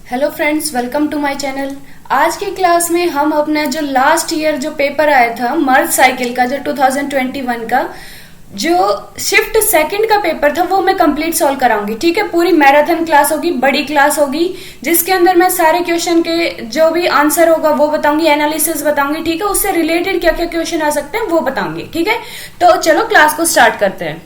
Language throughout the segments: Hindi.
Hello friends, welcome to my channel. आज की क्लास में हम अपना जो लास्ट ईयर जो पेपर आया था मर्ज साइकिल का, जो 2021 का जो शिफ्ट सेकंड का पेपर था, वो मैं कंप्लीट सॉल्व कराऊंगी। ठीक है, पूरी मैराथन क्लास होगी, बड़ी क्लास होगी, जिसके अंदर मैं सारे क्वेश्चन के जो भी आंसर होगा वो बताऊंगी, एनालिसिस बताऊंगी। ठीक है, उससे रिलेटेड क्या क्या क्वेश्चन आ सकते हैं वो बताऊंगी। ठीक है, तो चलो क्लास को स्टार्ट करते हैं।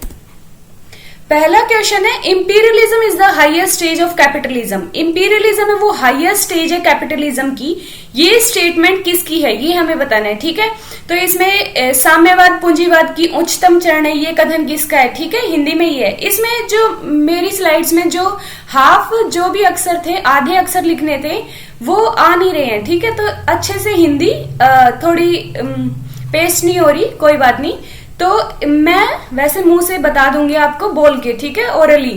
पहला क्वेश्चन है, imperialism is the highest stage of capitalism. Imperialism है वो हाईएस्ट स्टेज है कैपिटलिज्म की। ये स्टेटमेंट किसकी है ये हमें बताना है। ठीक है, तो इसमें साम्यवाद पूंजीवाद की उच्चतम चरण है, ये कथन किसका है। ठीक है, हिंदी में ये है। इसमें जो मेरी स्लाइड्स में जो हाफ जो भी अक्षर थे, आधे अक्षर लिखने थे, वो आ नहीं रहे हैं। ठीक है, तो अच्छे से हिंदी थोड़ी पेस्ट नहीं हो रही, कोई बात नहीं। तो मैं वैसे मुंह से बता दूंगी आपको बोल के। ठीक है, ओरली।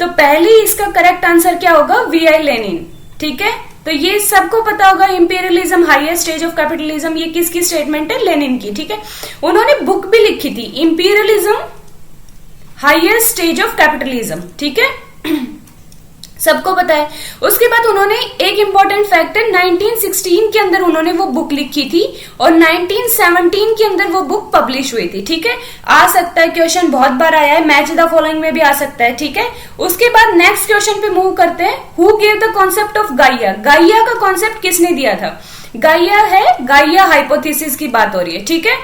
तो पहली इसका करेक्ट आंसर क्या होगा, वी.आई. लेनिन। ठीक है, तो ये सबको पता होगा, imperialism highest stage of capitalism, ये किसकी स्टेटमेंट है, लेनिन की। ठीक है, उन्होंने बुक भी लिखी थी, imperialism highest stage of capitalism. ठीक है, सबको पता है। उसके बाद उन्होंने एक इंपॉर्टेंट फैक्ट है, 1916 के अंदर उन्होंने वो बुक लिखी थी और 1917 के अंदर वो बुक पब्लिश हुई थी। ठीक है, आ सकता है क्वेश्चन, बहुत बार आया है, मैच द फॉलोइंग में भी आ सकता है। ठीक है, उसके बाद नेक्स्ट क्वेश्चन पे मूव करते हैं। Who gave the concept of Gaia. Gaia का कॉन्सेप्ट किसने दिया था। गाइया है, गाइया हाइपोथेसिस की बात हो रही है। ठीक है,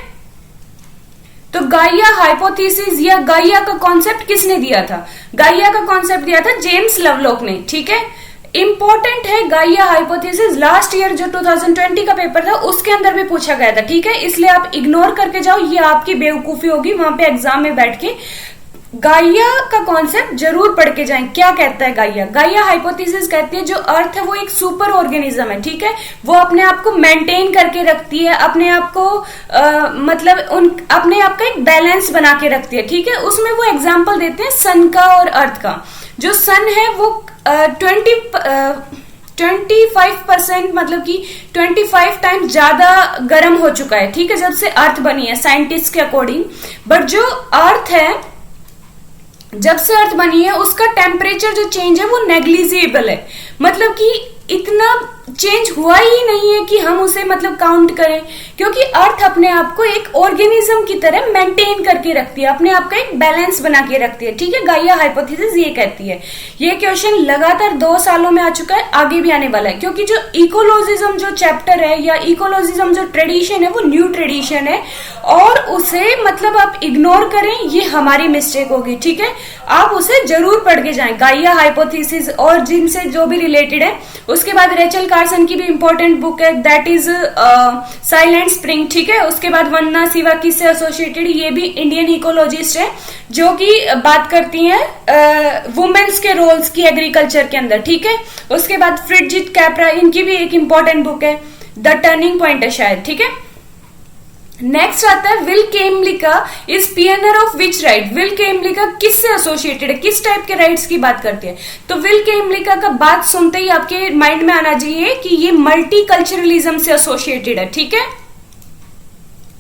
तो गाइया हाइपोथेसिस या गाइया का कॉन्सेप्ट किसने दिया था। गाइया का कॉन्सेप्ट दिया था जेम्स लवलॉक ने। ठीक है, इंपॉर्टेंट है गाइया हाइपोथेसिस। लास्ट ईयर जो 2020 का पेपर था उसके अंदर भी पूछा गया था। ठीक है, इसलिए आप इग्नोर करके जाओ, ये आपकी बेवकूफी होगी। वहां पे एग्जाम में बैठ के गाइया का कॉन्सेप्ट जरूर पढ़ के जाएं। क्या कहता है गाइया। गाइया हाइपोथेसिस कहती है जो अर्थ है वो एक सुपर ऑर्गेनिज्म है। ठीक है, वो अपने आप को मेंटेन करके रखती है, अपने आप को अपने आप का एक बैलेंस बना के रखती है। ठीक है, उसमें वो एग्जांपल देते हैं सन का और अर्थ का। जो सन है वो 25% मतलब कि 25 टाइम ज्यादा गर्म हो चुका है। ठीक है, जब से अर्थ बनी है साइंटिस्ट के अकॉर्डिंग। बट जो अर्थ है, जब से अर्थ बनी है, उसका टेम्परेचर जो चेंज है वो नेग्लिजिबल है। मतलब कि इतना चेंज हुआ ही नहीं है कि हम उसे मतलब काउंट करें, क्योंकि अर्थ अपने आप को एक ऑर्गेनिज्म की तरह मेंटेन करके रखती है, अपने आप का एक बैलेंस बना के रखती है। ठीक है, गाइया हाइपोथेसिस ये कहती है। ये क्वेश्चन लगातार 2 सालों में आ चुका है, आगे भी आने वाला है, क्योंकि जो इकोलॉजिज्म जो चैप्टर है या इकोलॉजिज्म जो ट्रेडिशन है वो न्यू ट्रेडिशन है, और उसे मतलब आप इग्नोर करें ये हमारी मिस्टेक होगी। ठीक है, आप उसे जरूर पढ़ के जाएं, गाइया हाइपोथेसिस और जिनसे जो भी रिलेटेड है। उसके बाद रेचल कार्सन की भी इंपॉर्टेंट बुक है, दैट इज साइलेंट स्प्रिंग। ठीक है, उसके बाद वन्ना सिवा किससे एसोसिएटेड, ये भी इंडियन इकोलॉजिस्ट है जो कि बात करती हैं वुमेन्स के रोल्स की एग्रीकल्चर के अंदर। ठीक है, उसके बाद फ्रिडजिट कैप्रा, इनकी भी एक इंपॉर्टेंट बुक है, द टर्निंग पॉइंट है शायद। ठीक है, नेक्स्ट आता है Will Kymlicka is pioneer of which right. Will Kymlicka किससे एसोसिएटेड है, किस टाइप के राइट्स की बात करती है। तो विल केम्लिका का बात सुनते ही आपके माइंड में आना चाहिए कि ये मल्टीकल्चरलिज्म से एसोसिएटेड है। ठीक है,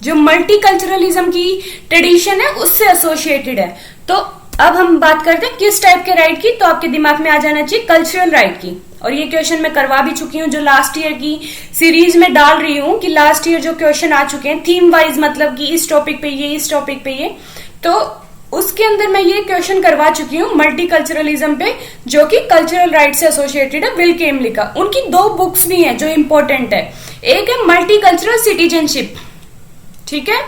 जो मल्टीकल्चरलिज्म की ट्रेडिशन है उससे एसोसिएटेड है। तो अब हम बात करते हैं किस टाइप के राइट की। तो आपके दिमाग में आ जाना चाहिए कल्चरल राइट की। और ये क्वेश्चन मैं करवा भी चुकी हूँ, जो लास्ट ईयर की सीरीज में डाल रही हूँ कि लास्ट ईयर जो क्वेश्चन आ चुके हैं थीम वाइज, मतलब कि इस टॉपिक पे ये, इस टॉपिक पे ये, तो उसके अंदर मैं ये क्वेश्चन करवा चुकी हूँ मल्टीकल्चरलिज्म पे, जो कि कल्चरल राइट से एसोसिएटेड है। विल केम्लिका, उनकी 2 बुक्स भी हैं जो इंपॉर्टेंट है। एक है मल्टीकल्चरल सिटीजनशिप। ठीक है,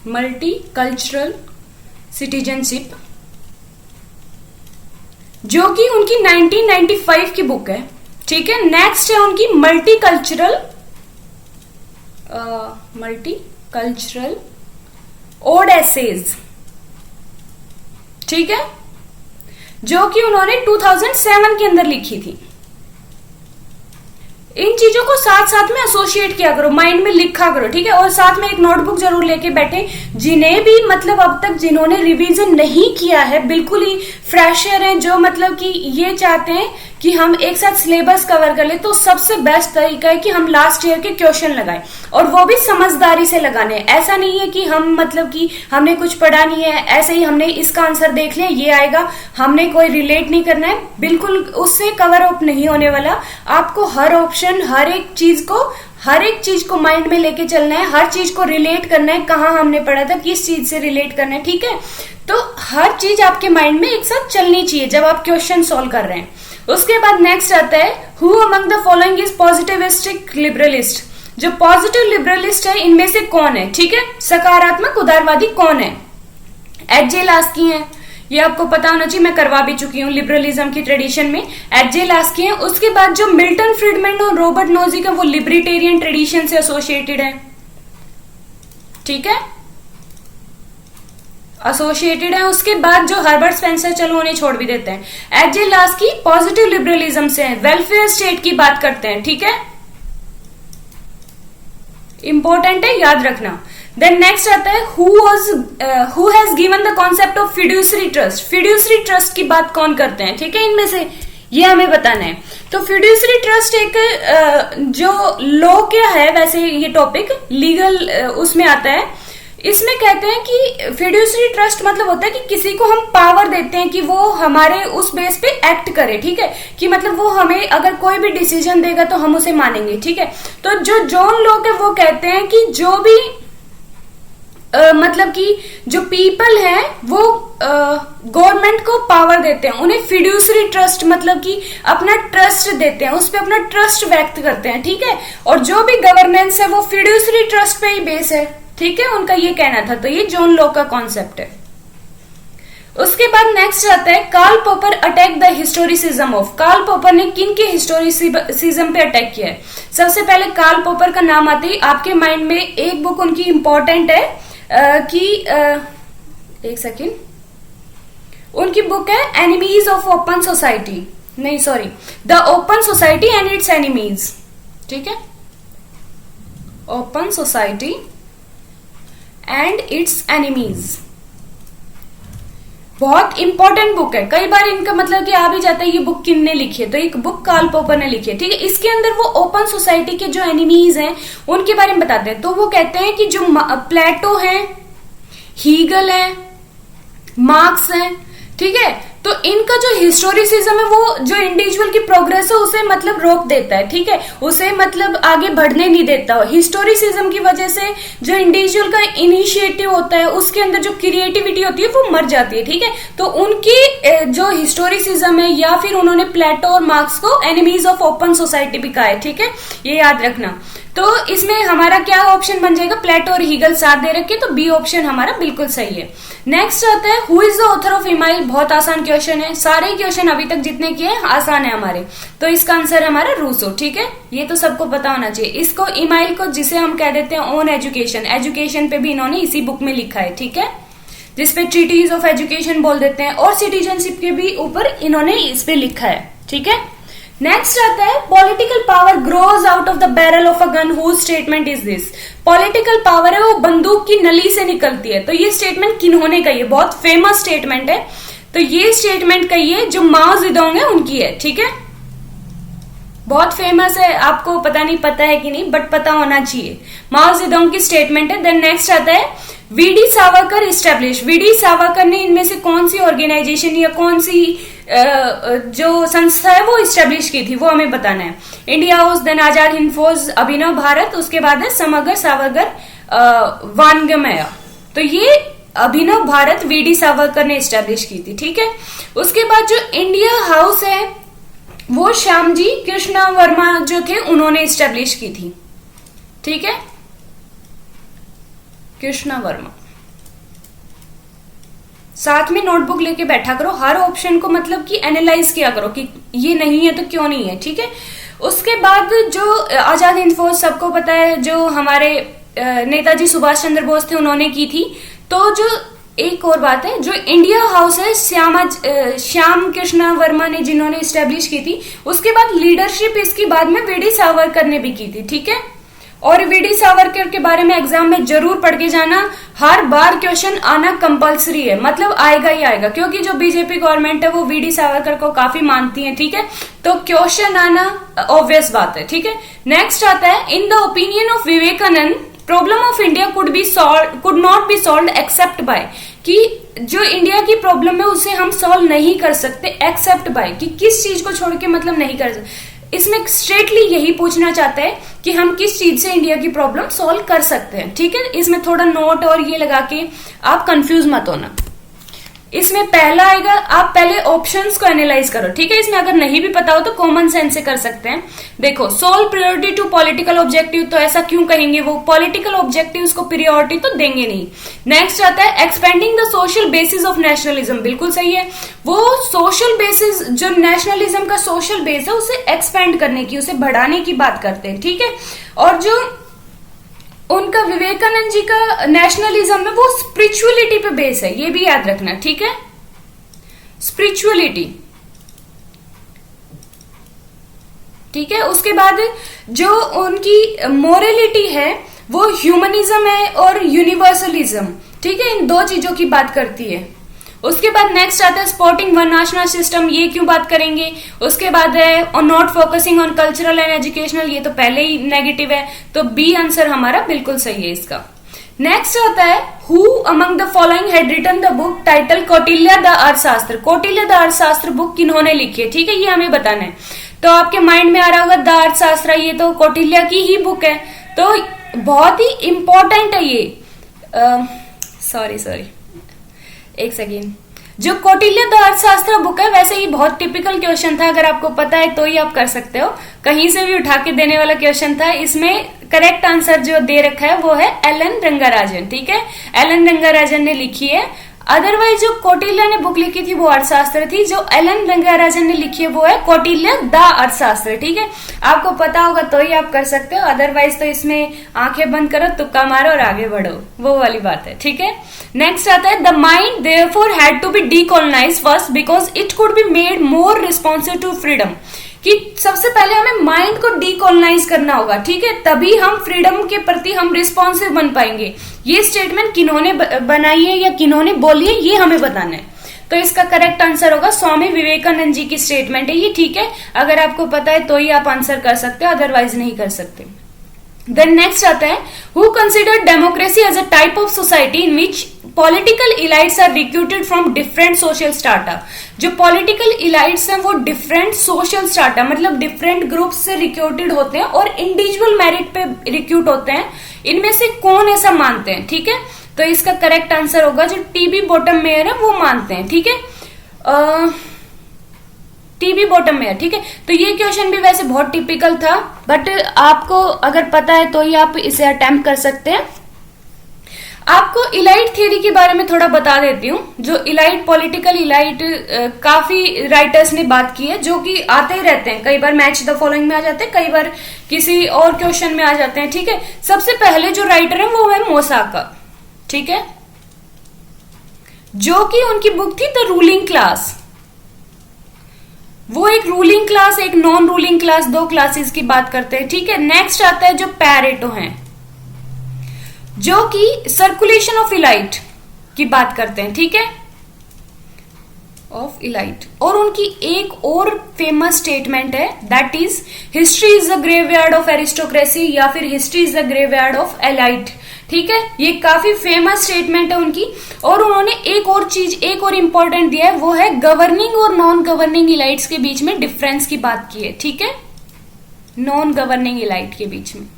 मल्टीकल्चरल सिटीजनशिप, जो कि उनकी 1995 की बुक है। ठीक है, नेक्स्ट है उनकी मल्टीकल्चरल ओड एसेज। ठीक है, जो कि उन्होंने 2007 के अंदर लिखी थी। इन चीजों को साथ साथ में एसोसिएट किया करो, माइंड में लिखा करो। ठीक है, और साथ में एक नोटबुक जरूर लेके बैठे। जिन्हें भी मतलब अब तक जिन्होंने रिवीजन नहीं किया है, बिल्कुल ही फ्रेशर हैं, जो मतलब कि ये चाहते हैं कि हम एक साथ सिलेबस कवर कर ले, तो सबसे बेस्ट तरीका है कि हम लास्ट ईयर के क्वेश्चन लगाएं, और वो भी समझदारी से लगाने हैं। ऐसा नहीं है कि हम मतलब कि हमने कुछ पढ़ा नहीं है, ऐसे ही हमने इसका आंसर देख लिया ये आएगा, हमने कोई रिलेट नहीं करना है, बिल्कुल उससे कवर अप नहीं होने वाला। आपको हर ऑप्शन, हर एक चीज को माइंड में लेके चलना है, हर चीज को रिलेट करना है, कहाँ हमने पढ़ा था, किस चीज से रिलेट करना है, ठीक है। तो हर चीज आपके माइंड में एक साथ चलनी चाहिए जब आप क्वेश्चन सॉल्व कर रहे हैं। उसके बाद नेक्स्ट आता है, who among the following is positivistic liberalist. जो पॉजिटिव लिबरलिस्ट है इनमें से कौन है, ठीक है, सकारात्मक उदारवादी कौन है। एच.जे. लास्की है, ये आपको पता होना चाहिए, मैं करवा भी चुकी हूँ लिबरलिज्म की ट्रेडिशन में। एच.जे. लास्की है। उसके बाद जो मिल्टन फ्रीडमैन और रॉबर्ट नोजिक है वो लिबर्टेरियन ट्रेडिशन से एसोसिएटेड है, ठीक है, एसोसिएटेड है। उसके बाद जो हर्बर्ट स्पेंसर, चलो उन्हें छोड़ भी देते हैं। एच.जे. लास्की पॉजिटिव लिबरलिज्म से है, वेलफेयर स्टेट की बात करते हैं, ठीक है, इंपॉर्टेंट है, याद रखना। देन नेक्स्ट आता है, who has given the concept of fiduciary trust. Fiduciary trust की बात कौन करते हैं, ठीक है, इनमें से ये हमें बताना है। तो फिड्यूसरी ट्रस्ट एक जो लॉ क्या है, वैसे ये टॉपिक लीगल उसमें आता है। इसमें कहते हैं कि फिड्यूसरी ट्रस्ट मतलब होता है कि किसी को हम पावर देते हैं कि वो हमारे उस बेस पे एक्ट करे, ठीक है, कि मतलब वो हमें अगर कोई भी डिसीजन देगा तो हम उसे मानेंगे, ठीक है। तो जो जॉन लॉक है वो कहते हैं कि जो भी मतलब कि जो पीपल है वो गवर्नमेंट को पावर देते हैं, उन्हें फिड्यूसरी ट्रस्ट मतलब कि अपना ट्रस्ट देते हैं, उस पर अपना ट्रस्ट व्यक्त करते हैं, ठीक है। और जो भी गवर्नेंस है वो फिड्यूसरी ट्रस्ट पे ही बेस है, ठीक है, उनका ये कहना था। तो ये जॉन लॉक का कॉन्सेप्ट है। उसके बाद नेक्स्ट आता है, Karl Popper attack the historicism of. Karl Popper ने किन के हिस्टोरिसिज्म पे अटैक किया है। सबसे पहले कार्ल पॉपर का नाम आते ही आपके माइंड में एक बुक उनकी इंपॉर्टेंट है एक सेकेंड, उनकी बुक है एनिमीज ऑफ ओपन सोसाइटी, नहीं sorry, the open society and it's enemies, ठीक है, open society and it's enemies. बहुत इंपॉर्टेंट बुक है, कई बार इनका मतलब कि आ भी जाता है ये बुक किसने लिखी है, तो एक बुक कार्ल पॉपर ने लिखी है, ठीक है। इसके अंदर वो ओपन सोसाइटी के जो एनिमीज हैं उनके बारे में बताते हैं। तो वो कहते हैं कि जो प्लेटो है, हीगल है, मार्क्स है, ठीक है, तो इनका जो हिस्टोरिसिज्म है वो जो इंडिविजुअल की प्रोग्रेस है उसे मतलब रोक देता है, ठीक है, उसे मतलब आगे बढ़ने नहीं देता। हिस्टोरिसिज्म की वजह से जो इंडिविजुअल का इनिशिएटिव होता है उसके अंदर जो क्रिएटिविटी होती है वो मर जाती है, ठीक है। तो उनकी जो हिस्टोरिसिज्म है, या फिर उन्होंने प्लेटो और मार्क्स को एनिमीज ऑफ ओपन सोसाइटी भी कहा है, ठीक है, ये याद रखना। तो इसमें हमारा क्या ऑप्शन बन जाएगा, प्लेटो और हीगल साथ दे रखे, तो बी ऑप्शन हमारा बिल्कुल सही है। नेक्स्ट आता है, who is the author of email. बहुत आसान क्वेश्चन है, सारे क्वेश्चन अभी तक जितने किए आसान है हमारे, तो इसका आंसर हमारा रूसो, ठीक है, ये तो सबको पता होना चाहिए। इसको इमाइल को जिसे हम कह देते हैं ऑन एजुकेशन, एजुकेशन पे भी इन्होंने इसी बुक में लिखा है, ठीक है, जिसपे ट्रीटीज ऑफ एजुकेशन बोल देते हैं, और सिटीजनशिप के भी ऊपर इन्होंने इस पे लिखा है, ठीक है। नेक्स्ट आता है, political power grows out of the barrel of a gun, whose statement is this. Political power है वो बंदूक की नली से निकलती है, तो ये स्टेटमेंट किन्होंने कही है, बहुत फेमस स्टेटमेंट है। तो ये स्टेटमेंट कही है जो माओ जेडोंग है उनकी है, ठीक है, बहुत फेमस है, आपको पता नहीं पता है कि नहीं, बट पता होना चाहिए, माओ जेडोंग की स्टेटमेंट है। देन नेक्स्ट आता है, VD Savarkar establish. VD Savarkar ने इनमें से कौन सी ऑर्गेनाइजेशन या कौन सी जो संस्था है वो इस्टेब्लिश की थी, वो हमें बताना है। India house, then Azad Hind फौज, अभिनव भारत, उसके बाद है समग्र सावरकर वानगमया। तो ये अभिनव भारत वीडी सावरकर ने इस्टेब्लिश की थी, ठीक है। उसके बाद जो इंडिया हाउस है वो श्यामजी कृष्ण वर्मा जो थे उन्होंने इस्टेब्लिश की थी, ठीक है, कृष्ण वर्मा। साथ में नोटबुक लेके बैठा करो, हर ऑप्शन को मतलब कि एनालाइज किया करो कि ये नहीं है तो क्यों नहीं है, ठीक है। उसके बाद जो आजाद हिंद फौज सबको पता है, जो हमारे नेताजी सुभाष चंद्र बोस थे उन्होंने की थी। तो जो एक और बात है, जो इंडिया हाउस है श्याम कृष्ण वर्मा ने जिन्होंने इस्टेब्लिश की थी, उसके बाद लीडरशिप इसकी बाद में वीडी सावरकर ने भी की थी, ठीक है। और वीडी सावरकर के बारे में एग्जाम में जरूर पढ़ के जाना। हर बार क्वेश्चन आना कंपलसरी है, मतलब आएगा ही आएगा, क्योंकि जो बीजेपी गवर्नमेंट है वो वीडी सावरकर को काफी मानती है, ठीक है। तो क्वेश्चन आना ऑब्वियस बात है, ठीक है। नेक्स्ट आता है, in the opinion of Vivekananda problem of India could not be solved except by, कि जो इंडिया की प्रॉब्लम है उसे हम सॉल्व नहीं कर सकते एक्सेप्ट बाय, कि किस चीज को छोड़ के मतलब नहीं कर सकते। इसमें स्ट्रेटली यही पूछना चाहता है कि हम किस चीज से इंडिया की प्रॉब्लम सॉल्व कर सकते हैं, ठीक है। इसमें थोड़ा नोट और ये लगा के आप कंफ्यूज मत होना। इसमें पहला आएगा, आप पहले ऑप्शंस को एनालाइज करो, ठीक है। इसमें अगर नहीं भी पता हो तो कॉमन सेंस से कर सकते हैं। देखो, sole priority to political objective, तो ऐसा क्यों कहेंगे, वो पॉलिटिकल ऑब्जेक्टिव्स को प्रायोरिटी तो देंगे नहीं। नेक्स्ट आता है, expanding the social basis of nationalism, बिल्कुल सही है। वो सोशल बेसिस, जो नेशनलिज्म का सोशल बेस है उसे एक्सपेंड करने की, उसे बढ़ाने की बात करते हैं, ठीक है। और जो उनका विवेकानंद जी का नेशनलिज्म है वो स्पिरिचुअलिटी पे बेस है, ये भी याद रखना, ठीक है। स्पिरिचुअलिटी, ठीक है। उसके बाद जो उनकी मोरलिटी है वो ह्यूमनिज्म है और यूनिवर्सलिज्म, ठीक है। इन दो चीजों की बात करती है। उसके बाद नेक्स्ट आता है स्पोर्टिंग वर्नाश्रम सिस्टम, ये क्यों बात करेंगे। उसके बाद है और not focusing on cultural and educational, ये तो पहले ही नेगेटिव है, तो बी आंसर हमारा बिल्कुल सही है इसका। नेक्स्ट आता है, who among the following had written the book title Kautilya the Arthashastra, Kautilya the Arthashastra book किन्होंने लिखी है, ठीक है, ये हमें बताना है। तो आपके माइंड में आ रहा होगा द अर्थशास्त्र, ये तो कौटिल्य की ही बुक है, तो बहुत ही इंपॉर्टेंट है ये। सॉरी एक सेकेंड, जो कौटिल्य द अर्थशास्त्र बुक है, वैसे ही बहुत टिपिकल क्वेश्चन था, अगर आपको पता है तो ही आप कर सकते हो, कहीं से भी उठा के देने वाला क्वेश्चन था। इसमें करेक्ट आंसर जो दे रखा है वो है एलन रंगाराजन, ठीक है, एलन रंगाराजन ने लिखी है। अदरवाइज जो कौटिल्य ने बुक लिखी थी वो अर्थशास्त्र थी, जो एलन रंगाराजन ने लिखी है वो है कौटिल्य द अर्थशास्त्र, ठीक है। आपको पता होगा तो ही आप कर सकते हो, अदरवाइज तो इसमें आंखें बंद करो, तुक्का मारो और आगे बढ़ो, वो वाली बात है, ठीक है। नेक्स्ट आता है, the mind therefore had to be decolonised first because it could be made more responsive to freedom, कि सबसे पहले हमें माइंड को डीकोलोनाइज करना होगा, ठीक है, तभी हम फ्रीडम के प्रति हम रिस्पॉन्सिव बन पाएंगे। ये स्टेटमेंट किन्होंने बनाई है या किन्होंने बोली है, ये हमें बताना है। तो इसका करेक्ट आंसर होगा स्वामी विवेकानंद जी की स्टेटमेंट है ये, ठीक है। अगर आपको पता है तो ही आप आंसर कर सकते हो, अदरवाइज नहीं कर सकते। देन नेक्स्ट आता है, who considered democracy as a type of society in which political elites are recruited from different social strata, जो पॉलिटिकल इलाइट्स हैं वो डिफरेंट सोशल स्टाटा मतलब डिफरेंट ग्रुप से रिक्रूटेड होते हैं और इंडिविजुअल मेरिट पे रिक्रूट होते हैं। इनमें से कौन ऐसा मानते हैं, ठीक है। तो इसका करेक्ट आंसर होगा जो टीबी बॉटम मेयर है वो मानते हैं, ठीक है, टीबी बॉटम मेयर, ठीक है। तो ये क्वेश्चन भी वैसे बहुत टिपिकल था, बट आपको अगर पता है तो ही आप इसे अटेम्प्ट कर सकते हैं। आपको इलाइट थियरी के बारे में थोड़ा बता देती हूँ। जो इलाइट, पॉलिटिकल इलाइट, काफी राइटर्स ने बात की है, जो कि आते ही रहते हैं, कई बार मैच द फॉलोइंग में आ जाते हैं, कई बार किसी और क्वेश्चन में आ जाते हैं, ठीक है। सबसे पहले जो राइटर है वो है मोसाका, ठीक है, जो कि उनकी बुक थी द रूलिंग क्लास। वो एक रूलिंग क्लास, एक नॉन रूलिंग क्लास, दो क्लासेस की बात करते हैं, ठीक है। नेक्स्ट आता है जो पैरेटो हैं, जो कि सर्कुलेशन ऑफ इलाइट की बात करते हैं, ठीक है, ऑफ इलाइट। और उनकी एक और फेमस स्टेटमेंट है, that is history is the graveyard of aristocracy, या फिर history is the graveyard of elite, ठीक है। ये काफी फेमस स्टेटमेंट है उनकी। और उन्होंने एक और चीज, एक और इंपॉर्टेंट दिया है, वो है गवर्निंग और नॉन गवर्निंग इलाइट्स के बीच में डिफरेंस की बात की है, ठीक है, नॉन गवर्निंग इलाइट के बीच में।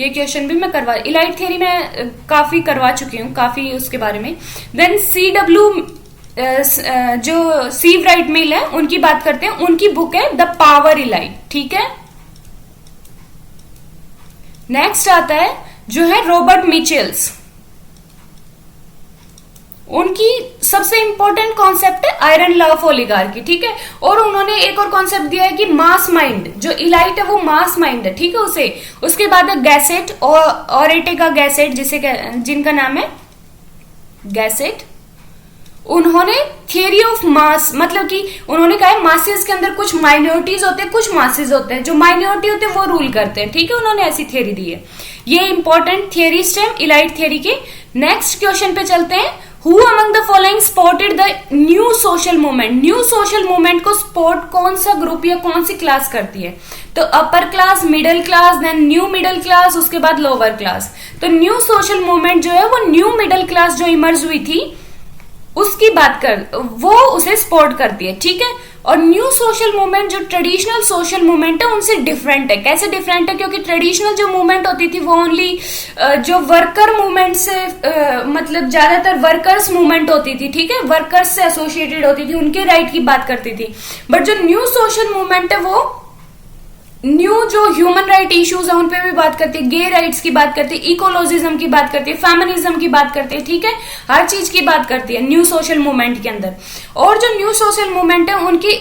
ये क्वेश्चन भी मैं इलाइट थियरी में काफी करवा चुकी हूँ, काफी उसके बारे में। देन CW जो सीव राइट मिल है उनकी बात करते हैं, उनकी बुक है द पावर इलाइट, ठीक है। नेक्स्ट आता है जो है रॉबर्ट मिचेल्स, उनकी सबसे इंपॉर्टेंट कॉन्सेप्ट है आयरन लॉ ऑफ ओलिगार्की, ठीक है। और उन्होंने एक और कॉन्सेप्ट दिया है कि मास माइंड, जो इलाइट है वो मास माइंड है, ठीक है, उसे। उसके बाद है गैसेट और एटेगा गैसेट, जिसे जिनका नाम है गैसेट। उन्होंने थियरी ऑफ मास, मतलब कि उन्होंने कहा है मासेस के अंदर कुछ माइनॉरिटीज होते हैं, कुछ मासेस होते हैं, जो माइनॉरिटी होते हैं वो रूल करते हैं, ठीक है, उन्होंने ऐसी थियरी दी है। ये इंपॉर्टेंट थियरिस्ट है इलाइट थियरी के। नेक्स्ट क्वेश्चन पे चलते हैं। Who among the following spotted the new social movement? New social movement को स्पॉट कौन सा ग्रुप या कौन सी क्लास करती है? तो upper class, middle class, then new middle class, उसके बाद लोअर क्लास। तो न्यू सोशल मूवमेंट जो है वो न्यू मिडिल क्लास जो इमर्ज हुई थी उसकी बात कर, वो उसे सपोर्ट करती है, ठीक है। और न्यू सोशल मूवमेंट जो ट्रेडिशनल सोशल मूवमेंट है उनसे डिफरेंट है। कैसे डिफरेंट है? क्योंकि ट्रेडिशनल जो मूवमेंट होती थी वो ओनली जो वर्कर मूवमेंट से मतलब ज्यादातर वर्कर्स मूवमेंट होती थी, ठीक है, वर्कर्स से एसोसिएटेड होती थी, उनके राइट की बात करती थी। बट जो न्यू सोशल मूवमेंट है वो न्यू जो ह्यूमन राइट इश्यूज है उन पे भी बात करती है, गे राइट्स की बात करती है, इकोलॉजिज्म की बात करती है, फेमिनिज्म की बात करती है, ठीक है, हर चीज की बात करती है न्यू सोशल मूवमेंट के अंदर। और जो न्यू सोशल मूवमेंट है उनकी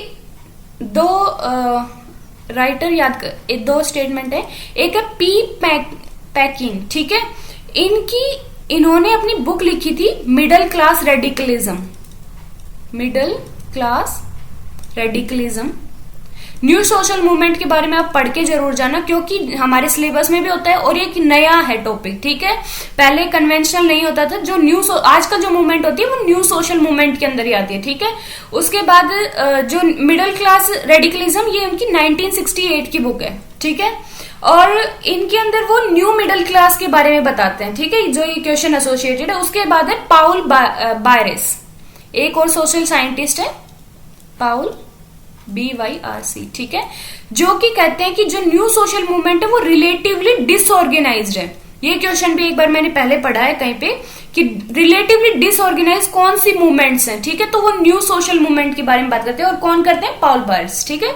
दो राइटर याद कर, दो स्टेटमेंट है। एक है पी पैकिंग, ठीक है, इन्होंने अपनी बुक लिखी थी middle class radicalism, middle class radicalism. New social movement के बारे में आप पढ़ के जरूर जाना, क्योंकि हमारे सिलेबस में भी होता है और एक नया है टॉपिक, ठीक है, पहले कन्वेंशनल नहीं होता था। जो आज का जो मूवमेंट होती है वो न्यू सोशल मूवमेंट के अंदर ही आती है, ठीक है। उसके बाद जो मिडिल क्लास रेडिकलिज्म, ये उनकी 1968 की बुक है, ठीक है, और इनके अंदर वो न्यू मिडिल क्लास के बारे में बताते हैं, ठीक है, जो ये क्वेश्चन एसोसिएटेड है। उसके बाद है पाउल बायरेस, एक और सोशल साइंटिस्ट है पाउल BYRC, ठीक है, जो कि कहते हैं कि जो न्यू सोशल मूवमेंट है वो रिलेटिवली डिसऑर्गेनाइज्ड है। ये क्वेश्चन भी एक बार मैंने पहले पढ़ा है कहीं पे कि रिलेटिवली डिसऑर्गेनाइज कौन सी मूवमेंट्स हैं, ठीक है, तो वो न्यू सोशल मूवमेंट के बारे में बात करते हैं। और कौन करते हैं? पाउल बायर्स, ठीक है।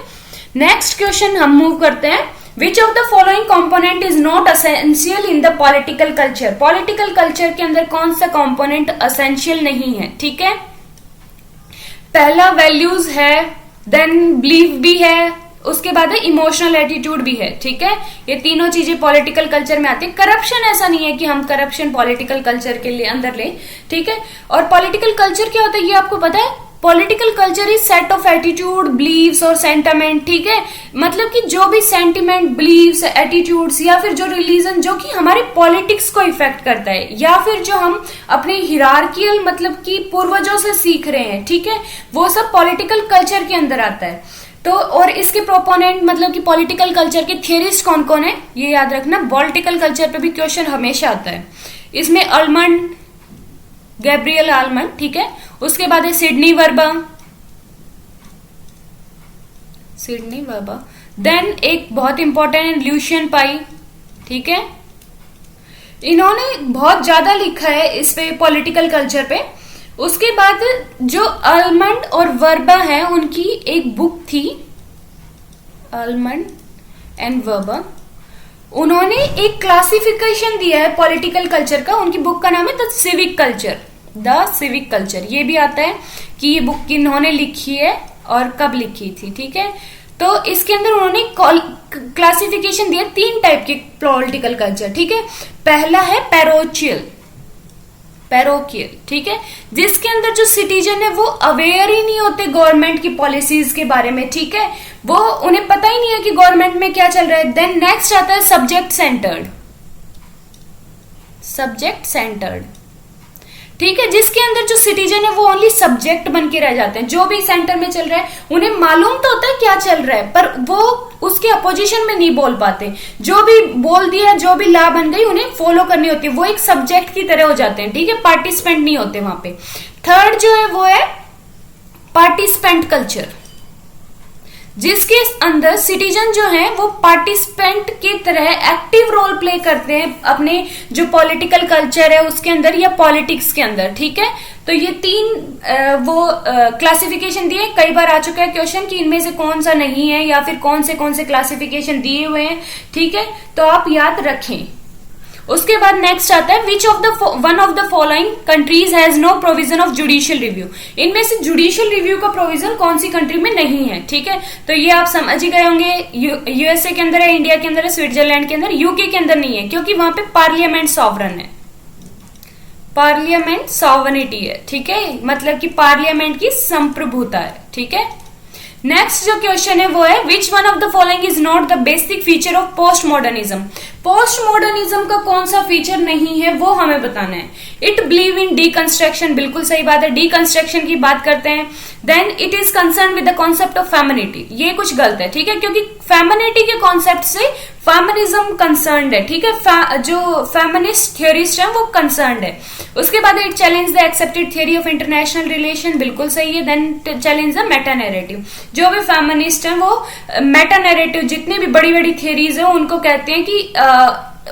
नेक्स्ट क्वेश्चन हम मूव करते हैं। विच of the following component is not essential in the political culture? Political culture के अंदर कौन सा कॉम्पोनेंट असेंशियल नहीं है, ठीक है। पहला वैल्यूज है, देन बिलीफ भी है, उसके बाद है इमोशनल एटीट्यूड भी है, ठीक है। ये तीनों चीजें पॉलिटिकल कल्चर में आती है। करप्शन ऐसा नहीं है कि हम करप्शन पॉलिटिकल कल्चर के लिए अंदर ले, ठीक है। और पॉलिटिकल कल्चर क्या होता है ये आपको पता है? Political culture is set of attitude, believes और सेंटिमेंट, ठीक है, मतलब कि जो भी सेंटिमेंट, बिलीव्स, एटीट्यूड्स या फिर जो रिलीजन जो कि हमारे पॉलिटिक्स को इफेक्ट करता है, या फिर जो हम अपने हिरार्कियल मतलब कि पूर्वजों से सीख रहे हैं, ठीक है, वो सब पॉलिटिकल कल्चर के अंदर आता है। तो और इसके प्रोपोनेंट मतलब कि पॉलिटिकल कल्चर के थियरिस्ट कौन कौन है ये याद रखना। पॉलिटिकल कल्चर पे भी क्वेश्चन हमेशा आता है। इसमें अल्मंड, गैब्रियल आलमंड, ठीक है, उसके बाद है सिडनी वर्बा, देन एक बहुत इंपॉर्टेंट है ल्यूशियन पाई, ठीक है, इन्होंने बहुत ज्यादा लिखा है इस पे पॉलिटिकल कल्चर पे। उसके बाद जो आलमंड और वर्बा है उनकी एक बुक थी आलमंड एंड वर्बा, उन्होंने एक क्लासिफिकेशन दिया है पॉलिटिकल कल्चर का। उनकी बुक का नाम है द सिविक कल्चर। ये भी आता है कि ये बुक किन्होंने लिखी है और कब लिखी थी, ठीक है। तो इसके अंदर उन्होंने क्लासिफिकेशन दिया 3 टाइप के पॉलिटिकल कल्चर, ठीक है। पहला है पैरोकियल, ठीक है, जिसके अंदर जो सिटीजन है वो अवेयर ही नहीं होते गवर्नमेंट की पॉलिसीज के बारे में, ठीक है, वो उन्हें पता ही नहीं है कि गवर्नमेंट में क्या चल रहा है। देन नेक्स्ट आता है सब्जेक्ट सेंटर्ड, ठीक है, जिसके अंदर जो सिटीजन है वो ओनली सब्जेक्ट बन के रह जाते हैं। जो भी सेंटर में चल रहा है उन्हें मालूम तो होता है क्या चल रहा है, पर वो उसके अपोजिशन में नहीं बोल पाते। जो भी बोल दिया, जो भी लॉ बन गई उन्हें फॉलो करनी होती है, वो एक सब्जेक्ट की तरह हो जाते हैं, ठीक है, पार्टिसिपेंट नहीं होते वहां पे। थर्ड जो है वो है पार्टिसिपेंट कल्चर, जिसके अंदर सिटीजन जो है वो पार्टिसिपेंट की तरह एक्टिव रोल प्ले करते हैं अपने जो पॉलिटिकल कल्चर है उसके अंदर या पॉलिटिक्स के अंदर, ठीक है। तो ये 3 वो क्लासिफिकेशन दिए, कई बार आ चुका है क्वेश्चन कि इनमें से कौन सा नहीं है या फिर कौन से क्लासिफिकेशन दिए हुए हैं, ठीक है, तो आप याद रखें। उसके बाद नेक्स्ट आता है which of the one of the following countries has no provision of judicial review. इनमें से जुडिशियल रिव्यू का प्रोविजन कौन सी कंट्री में नहीं है, ठीक है, तो ये आप समझ ही गए होंगे। यूएसए के अंदर है, इंडिया के अंदर है, स्विट्जरलैंड के अंदर, यूके के अंदर नहीं है क्योंकि वहां पे पार्लियामेंट सॉवरन है। पार्लियामेंट सॉवरेनिटी है, ठीक है, मतलब कि पार्लियामेंट की संप्रभुता है, ठीक है। नेक्स्ट जो क्वेश्चन है वो है which one of the following is not the basic feature of post modernism. Post modernism का कौन सा फीचर नहीं है वो हमें बताना है। इट बिलीव इन डीकंस्ट्रक्शन, बिल्कुल सही बात है, डीकंस्ट्रक्शन की बात करते हैं। Then it is concern with the concept of femininity, ये कुछ गलत है, ठीक है, क्योंकि फेमिनिटी के कॉन्सेप्ट से फेमिनिज्म कंसर्न्ड है, ठीक है, जो फेमिनिस्ट थियोरिस्ट है वो कंसर्न्ड है। उसके बाद it challenge the accepted theory of international relation, बिल्कुल सही है। Then challenge the meta narrative, जो भी फेमिनिस्ट है वो मेटा नैरेटिव, जितनी भी बड़ी बड़ी थियोरीज है उनको कहते हैं कि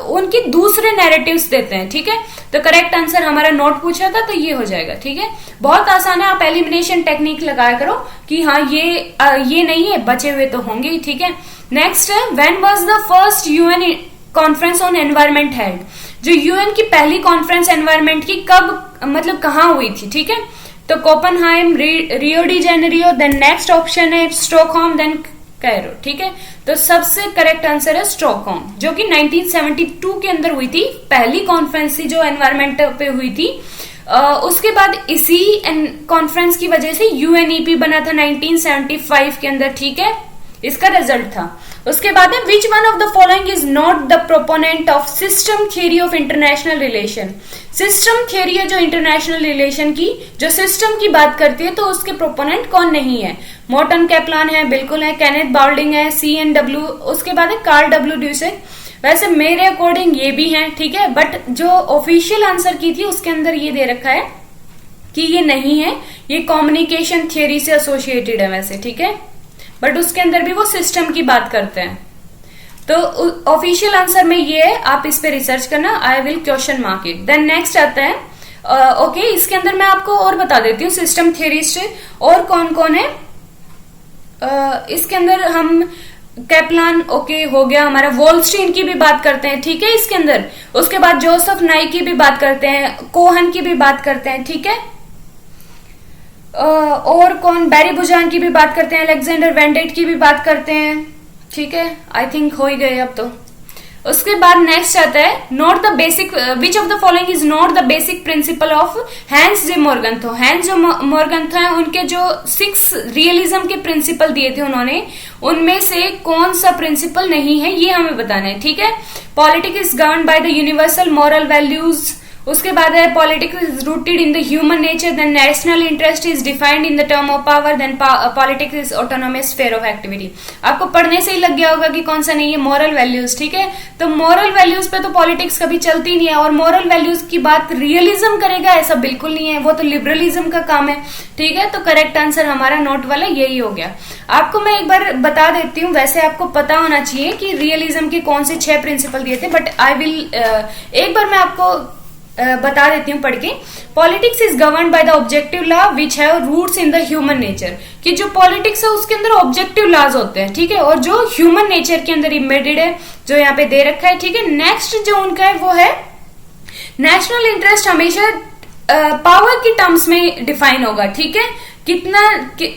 उनकी दूसरे नैरेटिव्स देते हैं, ठीक है। तो करेक्ट आंसर हमारा नोट पूछा था तो ये हो जाएगा, ठीक है। बहुत आसान है, आप एलिमिनेशन टेक्निक लगाया करो कि हाँ ये नहीं है, बचे हुए तो होंगे ही, ठीक है। नेक्स्ट है when was the first UN conference on environment held. जो यूएन की पहली कॉन्फ्रेंस एनवायरमेंट की कब, मतलब कहाँ हुई थी, ठीक है। तो Copenhagen, Rio de Janeiro, then next option है स्टॉकहोम, देन कैरो, ठीक है। तो सबसे करेक्ट आंसर है स्टॉकहोम, जो कि 1972 के अंदर हुई थी, पहली कॉन्फ्रेंस थी जो एनवायरमेंट पे हुई थी। उसके बाद इसी कॉन्फ्रेंस की वजह से यूएनईपी बना था 1975 के अंदर, ठीक है, इसका रिजल्ट था। उसके बाद है which one of the following is not the proponent of system theory of international relation. System theory है जो इंटरनेशनल रिलेशन की, जो सिस्टम की बात करती है, तो उसके प्रोपोनेंट कौन नहीं है। मोर्टन कैप्लान है, बिल्कुल है, केनेथ बाउल्डिंग है, CNW, उसके बाद है कार्ल W ड्यूसेक। वैसे मेरे अकॉर्डिंग ये भी है, ठीक है, बट जो ऑफिशियल आंसर की थी उसके अंदर ये दे रखा है कि ये नहीं है, ये कम्युनिकेशन थियरी से एसोसिएटेड है वैसे, ठीक है, बट उसके अंदर भी वो सिस्टम की बात करते हैं। तो ऑफिशियल आंसर में ये है, आप इस पे रिसर्च करना, I will question mark it. Then next आता है ओके, इसके अंदर मैं आपको और बता देती हूँ सिस्टम थियरिस्ट और कौन कौन है। इसके अंदर हम कैप्लान, ओके हो गया हमारा, वॉलस्टीन की भी बात करते हैं, ठीक है, इसके अंदर। उसके बाद जोसेफ नाई की भी बात करते हैं, कोहन की भी बात करते हैं, ठीक है, और कौन, बैरी बुजान की भी बात करते हैं, अलेक्जेंडर वेंडेट की भी बात करते हैं, ठीक है, आई थिंक हो ही गए अब तो। उसके बाद नेक्स्ट आता है not the basic, which of the following is not the basic principle of Hans J Morgenthau. Hans J Morgenthau है, उनके जो 6 रियलिज्म के प्रिंसिपल दिए थे उन्होंने, उनमें से कौन सा प्रिंसिपल नहीं है ये हमें बताना है, ठीक है। Politics is govern by the universal moral values. उसके बाद है politics is rooted in the human nature, then national interest is defined in the term of power, then politics is autonomous sphere of activity. आपको पढ़ने से ही लग गया होगा कि कौन सा नहीं है, मॉरल वैल्यूज, ठीक है। तो मॉरल वैल्यूज पे तो पॉलिटिक्स कभी चलती नहीं है, और मॉरल वैल्यूज की बात रियलिज्म करेगा ऐसा बिल्कुल नहीं है, वो तो लिबरलिज्म का काम है, ठीक है। तो करेक्ट आंसर हमारा नोट वाला यही हो गया। आपको मैं एक बार बता देती हूँ, वैसे आपको पता होना चाहिए कि रियलिज्म के कौन से 6 प्रिंसिपल दिए थे, बट आई विल एक बार मैं आपको बता देती हूँ पढ़ के। Politics is govern by the objective law which have roots in the human nature, कि जो पॉलिटिक्स है उसके अंदर ऑब्जेक्टिव लॉज होते हैं, ठीक है, और जो ह्यूमन नेचर के अंदर इम्बेडेड है, जो यहाँ पे दे रखा है, ठीक है। नेक्स्ट जो उनका है वो है नेशनल इंटरेस्ट, हमेशा पावर की टर्म्स में डिफाइन होगा, ठीक है, कितना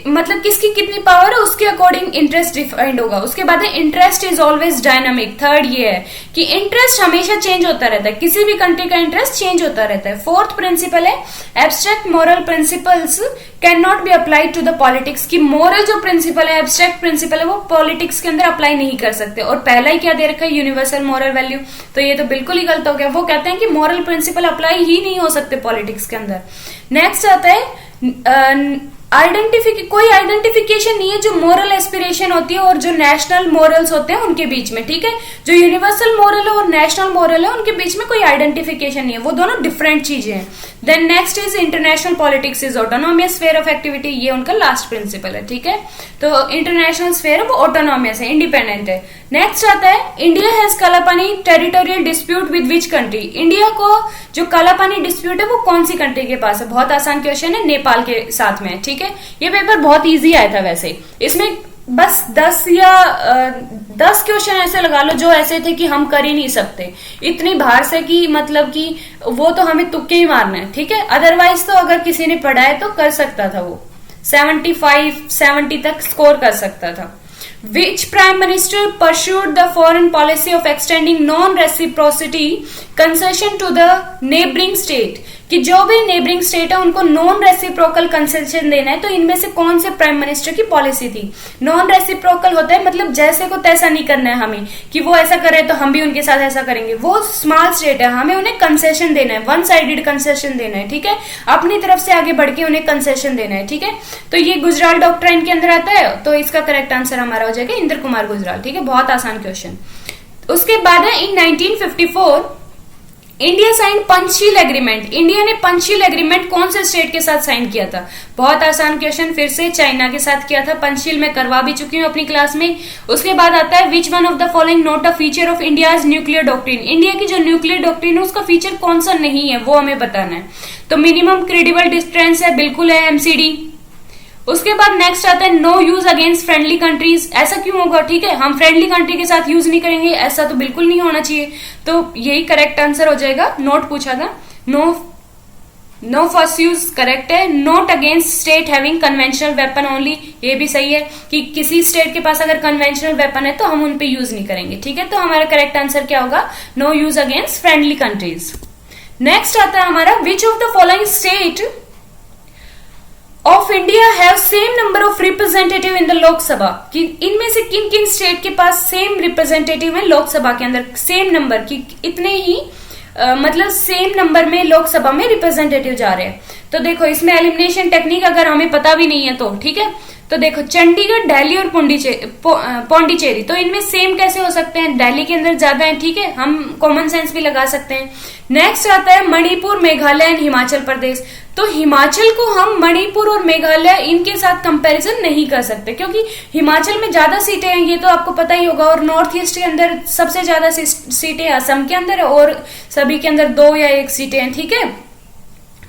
मतलब किसकी कितनी पावर है उसके अकॉर्डिंग इंटरेस्ट डिफाइंड होगा। उसके बाद है interest is always dynamic. Third ये है कि इंटरेस्ट हमेशा चेंज होता रहता है, किसी भी कंट्री का इंटरेस्ट चेंज होता रहता है। फोर्थ प्रिंसिपल है abstract moral principles can not be applied to the politics, की मोरल जो प्रिंसिपल है, एब्स्ट्रैक्ट प्रिंसिपल है, वो पॉलिटिक्स के अंदर अप्लाई नहीं कर सकते। और पहला ही क्या दे रखा है, यूनिवर्सल मॉरल वैल्यू, तो ये तो बिल्कुल ही गलत हो गया। वो कहते हैं कि मॉरल प्रिंसिपल अप्लाई ही नहीं हो सकते पॉलिटिक्स के अंदर। नेक्स्ट आता है कोई आइडेंटिफिकेशन नहीं है जो मोरल एस्पिरेशन होती है और जो नेशनल मोरल्स होते हैं उनके बीच में, ठीक है। जो यूनिवर्सल मोरल है और नेशनल मोरल है उनके बीच में कोई आइडेंटिफिकेशन नहीं है, वो दोनों डिफरेंट चीजें हैं। Then next is international politics is autonomous sphere of activity, ये उनका लास्ट प्रिंसिपल है, ठीक है। तो इंटरनेशनल स्फीयर वो ऑटोनोमियस है, इंडिपेंडेंट है। नेक्स्ट आता है India has Kalapani territorial dispute with which country. India को जो कालापानी डिस्प्यूट है वो कौन सी कंट्री के पास है। बहुत आसान क्वेश्चन है, नेपाल के साथ में, ठीक है। ये पेपर बहुत इजी आया था वैसे, इसमें बस 10 या 10 क्वेश्चन ऐसे लगा लो जो ऐसे थे कि हम कर ही नहीं सकते, इतनी बाहर से कि मतलब कि वो तो हमें तुक्के ही मारना है, ठीक है। अदरवाइज तो अगर किसी ने पढ़ा है तो कर सकता था, वो 75-70 तक स्कोर कर सकता था। Which prime minister pursued the foreign policy of extending non-reciprocity concession to the neighboring state? कि जो भी नेबरिंग स्टेट है उनको नॉन रेसिप्रोकल कंसेशन देना है, तो इनमें से कौन से प्राइम मिनिस्टर की पॉलिसी थी? नॉन रेसिप्रोकल होता है मतलब जैसे को तैसा नहीं करना है हमें, कि वो ऐसा करे तो हम भी उनके साथ ऐसा करेंगे। वो स्मॉल स्टेट है, हमें उन्हें कंसेशन देना है, वन साइडेड कंसेशन देना है, ठीक है, अपनी तरफ से आगे बढ़ के उन्हें कंसेशन देना है, ठीक है। तो ये गुजराल डॉक्ट्राइन के अंदर आता है, तो इसका करेक्ट आंसर हमारा हो जाएगा इंद्र कुमार गुजराल, ठीक है, बहुत आसान क्वेश्चन। उसके बाद है in 1954 India sign Panchsheel agreement. India ने पंचशील एग्रीमेंट कौन से स्टेट के साथ साइन किया था? बहुत आसान क्वेश्चन, फिर से चाइना के साथ किया था। पंचशील में करवा भी चुकी हूँ अपनी क्लास में। उसके बाद आता है which one of the following not a feature of India's nuclear doctrine. India की जो न्यूक्लियर डॉक्ट्रिन है उसका फीचर कौन सा नहीं है, वो हमें बताना है। तो मिनिमम क्रेडिबल डिस्टेंस है, बिल्कुल है, एमसीडी। उसके बाद नेक्स्ट आता है no use against friendly countries. ऐसा क्यों होगा? ठीक है, हम फ्रेंडली कंट्री के साथ यूज नहीं करेंगे, ऐसा तो बिल्कुल नहीं होना चाहिए। तो यही करेक्ट आंसर हो जाएगा। नोट पूछा था, नो फर्स्ट यूज करेक्ट है। Note against state having conventional weapon only, ये भी सही है कि किसी स्टेट के पास अगर कन्वेंशनल वेपन है तो हम उन पे यूज नहीं करेंगे, ठीक है। तो हमारा करेक्ट आंसर क्या होगा? No use against friendly countries. Next आता है हमारा which of the following state of India have same number of representative in the Lok Sabha. कि इनमें से किन किन स्टेट के पास सेम रिप्रेजेंटेटिव है लोकसभा के अंदर, सेम नंबर की इतने ही मतलब सेम नंबर में लोकसभा में रिप्रेजेंटेटिव जा रहे हैं। तो देखो इसमें एलिमिनेशन टेक्निक अगर हमें पता भी नहीं है तो ठीक है। तो देखो चंडीगढ़, दिल्ली और पौंडीचेरी, तो इनमें सेम कैसे हो सकते हैं? दिल्ली के अंदर ज्यादा है, ठीक है, हम कॉमन सेंस भी लगा सकते हैं। नेक्स्ट आता है मणिपुर, मेघालय एंड हिमाचल प्रदेश। तो हिमाचल को हम मणिपुर और मेघालय इनके साथ कंपैरिजन नहीं कर सकते, क्योंकि हिमाचल में ज्यादा सीटें हैं, ये तो आपको पता ही होगा। और नॉर्थ ईस्ट के अंदर सबसे ज्यादा सीटें असम के अंदर है और सभी के अंदर 2 या 1 सीटें हैं, ठीक है।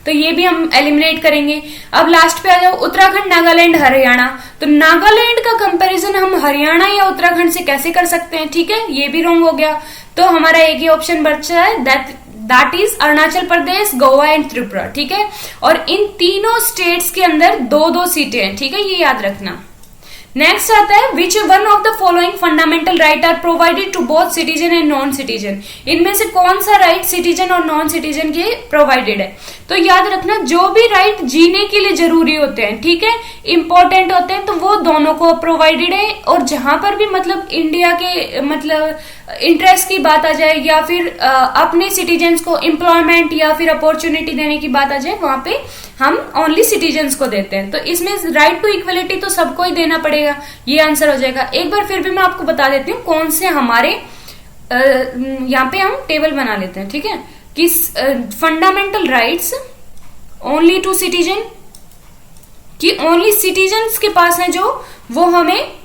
तो ये भी हम एलिमिनेट करेंगे। अब लास्ट पे आ जाओ उत्तराखंड, नागालैंड, हरियाणा। तो नागालैंड का कंपैरिजन हम हरियाणा या उत्तराखंड से कैसे कर सकते हैं? ठीक है, ये भी रॉन्ग हो गया। तो हमारा एक ही ऑप्शन बचा है, that is Arunachal Pradesh, Goa and Tripura, ठीक है। और इन तीनों स्टेट्स के अंदर 2-2 सीटें हैं, ठीक है, ये याद रखना। नेक्स्ट आता है which one of the following fundamental right are provided to both citizen and non citizen. इनमें से कौन सा राइट सिटीजन और नॉन सिटीजन के प्रोवाइडेड है? तो याद रखना जो भी राइट जीने के लिए जरूरी होते हैं, ठीक है, इंपॉर्टेंट होते हैं, तो वो दोनों को प्रोवाइडेड है। और जहां पर भी मतलब इंडिया के मतलब इंटरेस्ट की बात आ जाए या फिर अपने सिटीजन्स को एम्प्लॉयमेंट या फिर अपॉर्चुनिटी देने की बात आ जाए, वहां पे हम ओनली सिटीजन्स को देते हैं। तो इसमें राइट टू इक्वलिटी तो सबको ही देना पड़ेगा, ये आंसर हो जाएगा। एक बार फिर भी मैं आपको बता देती हूँ कौन से हमारे यहाँ पे हम टेबल बना लेते हैं, ठीक है, कि fundamental rights only to citizen, कि ओनली सिटीजन्स के पास है जो वो हमें,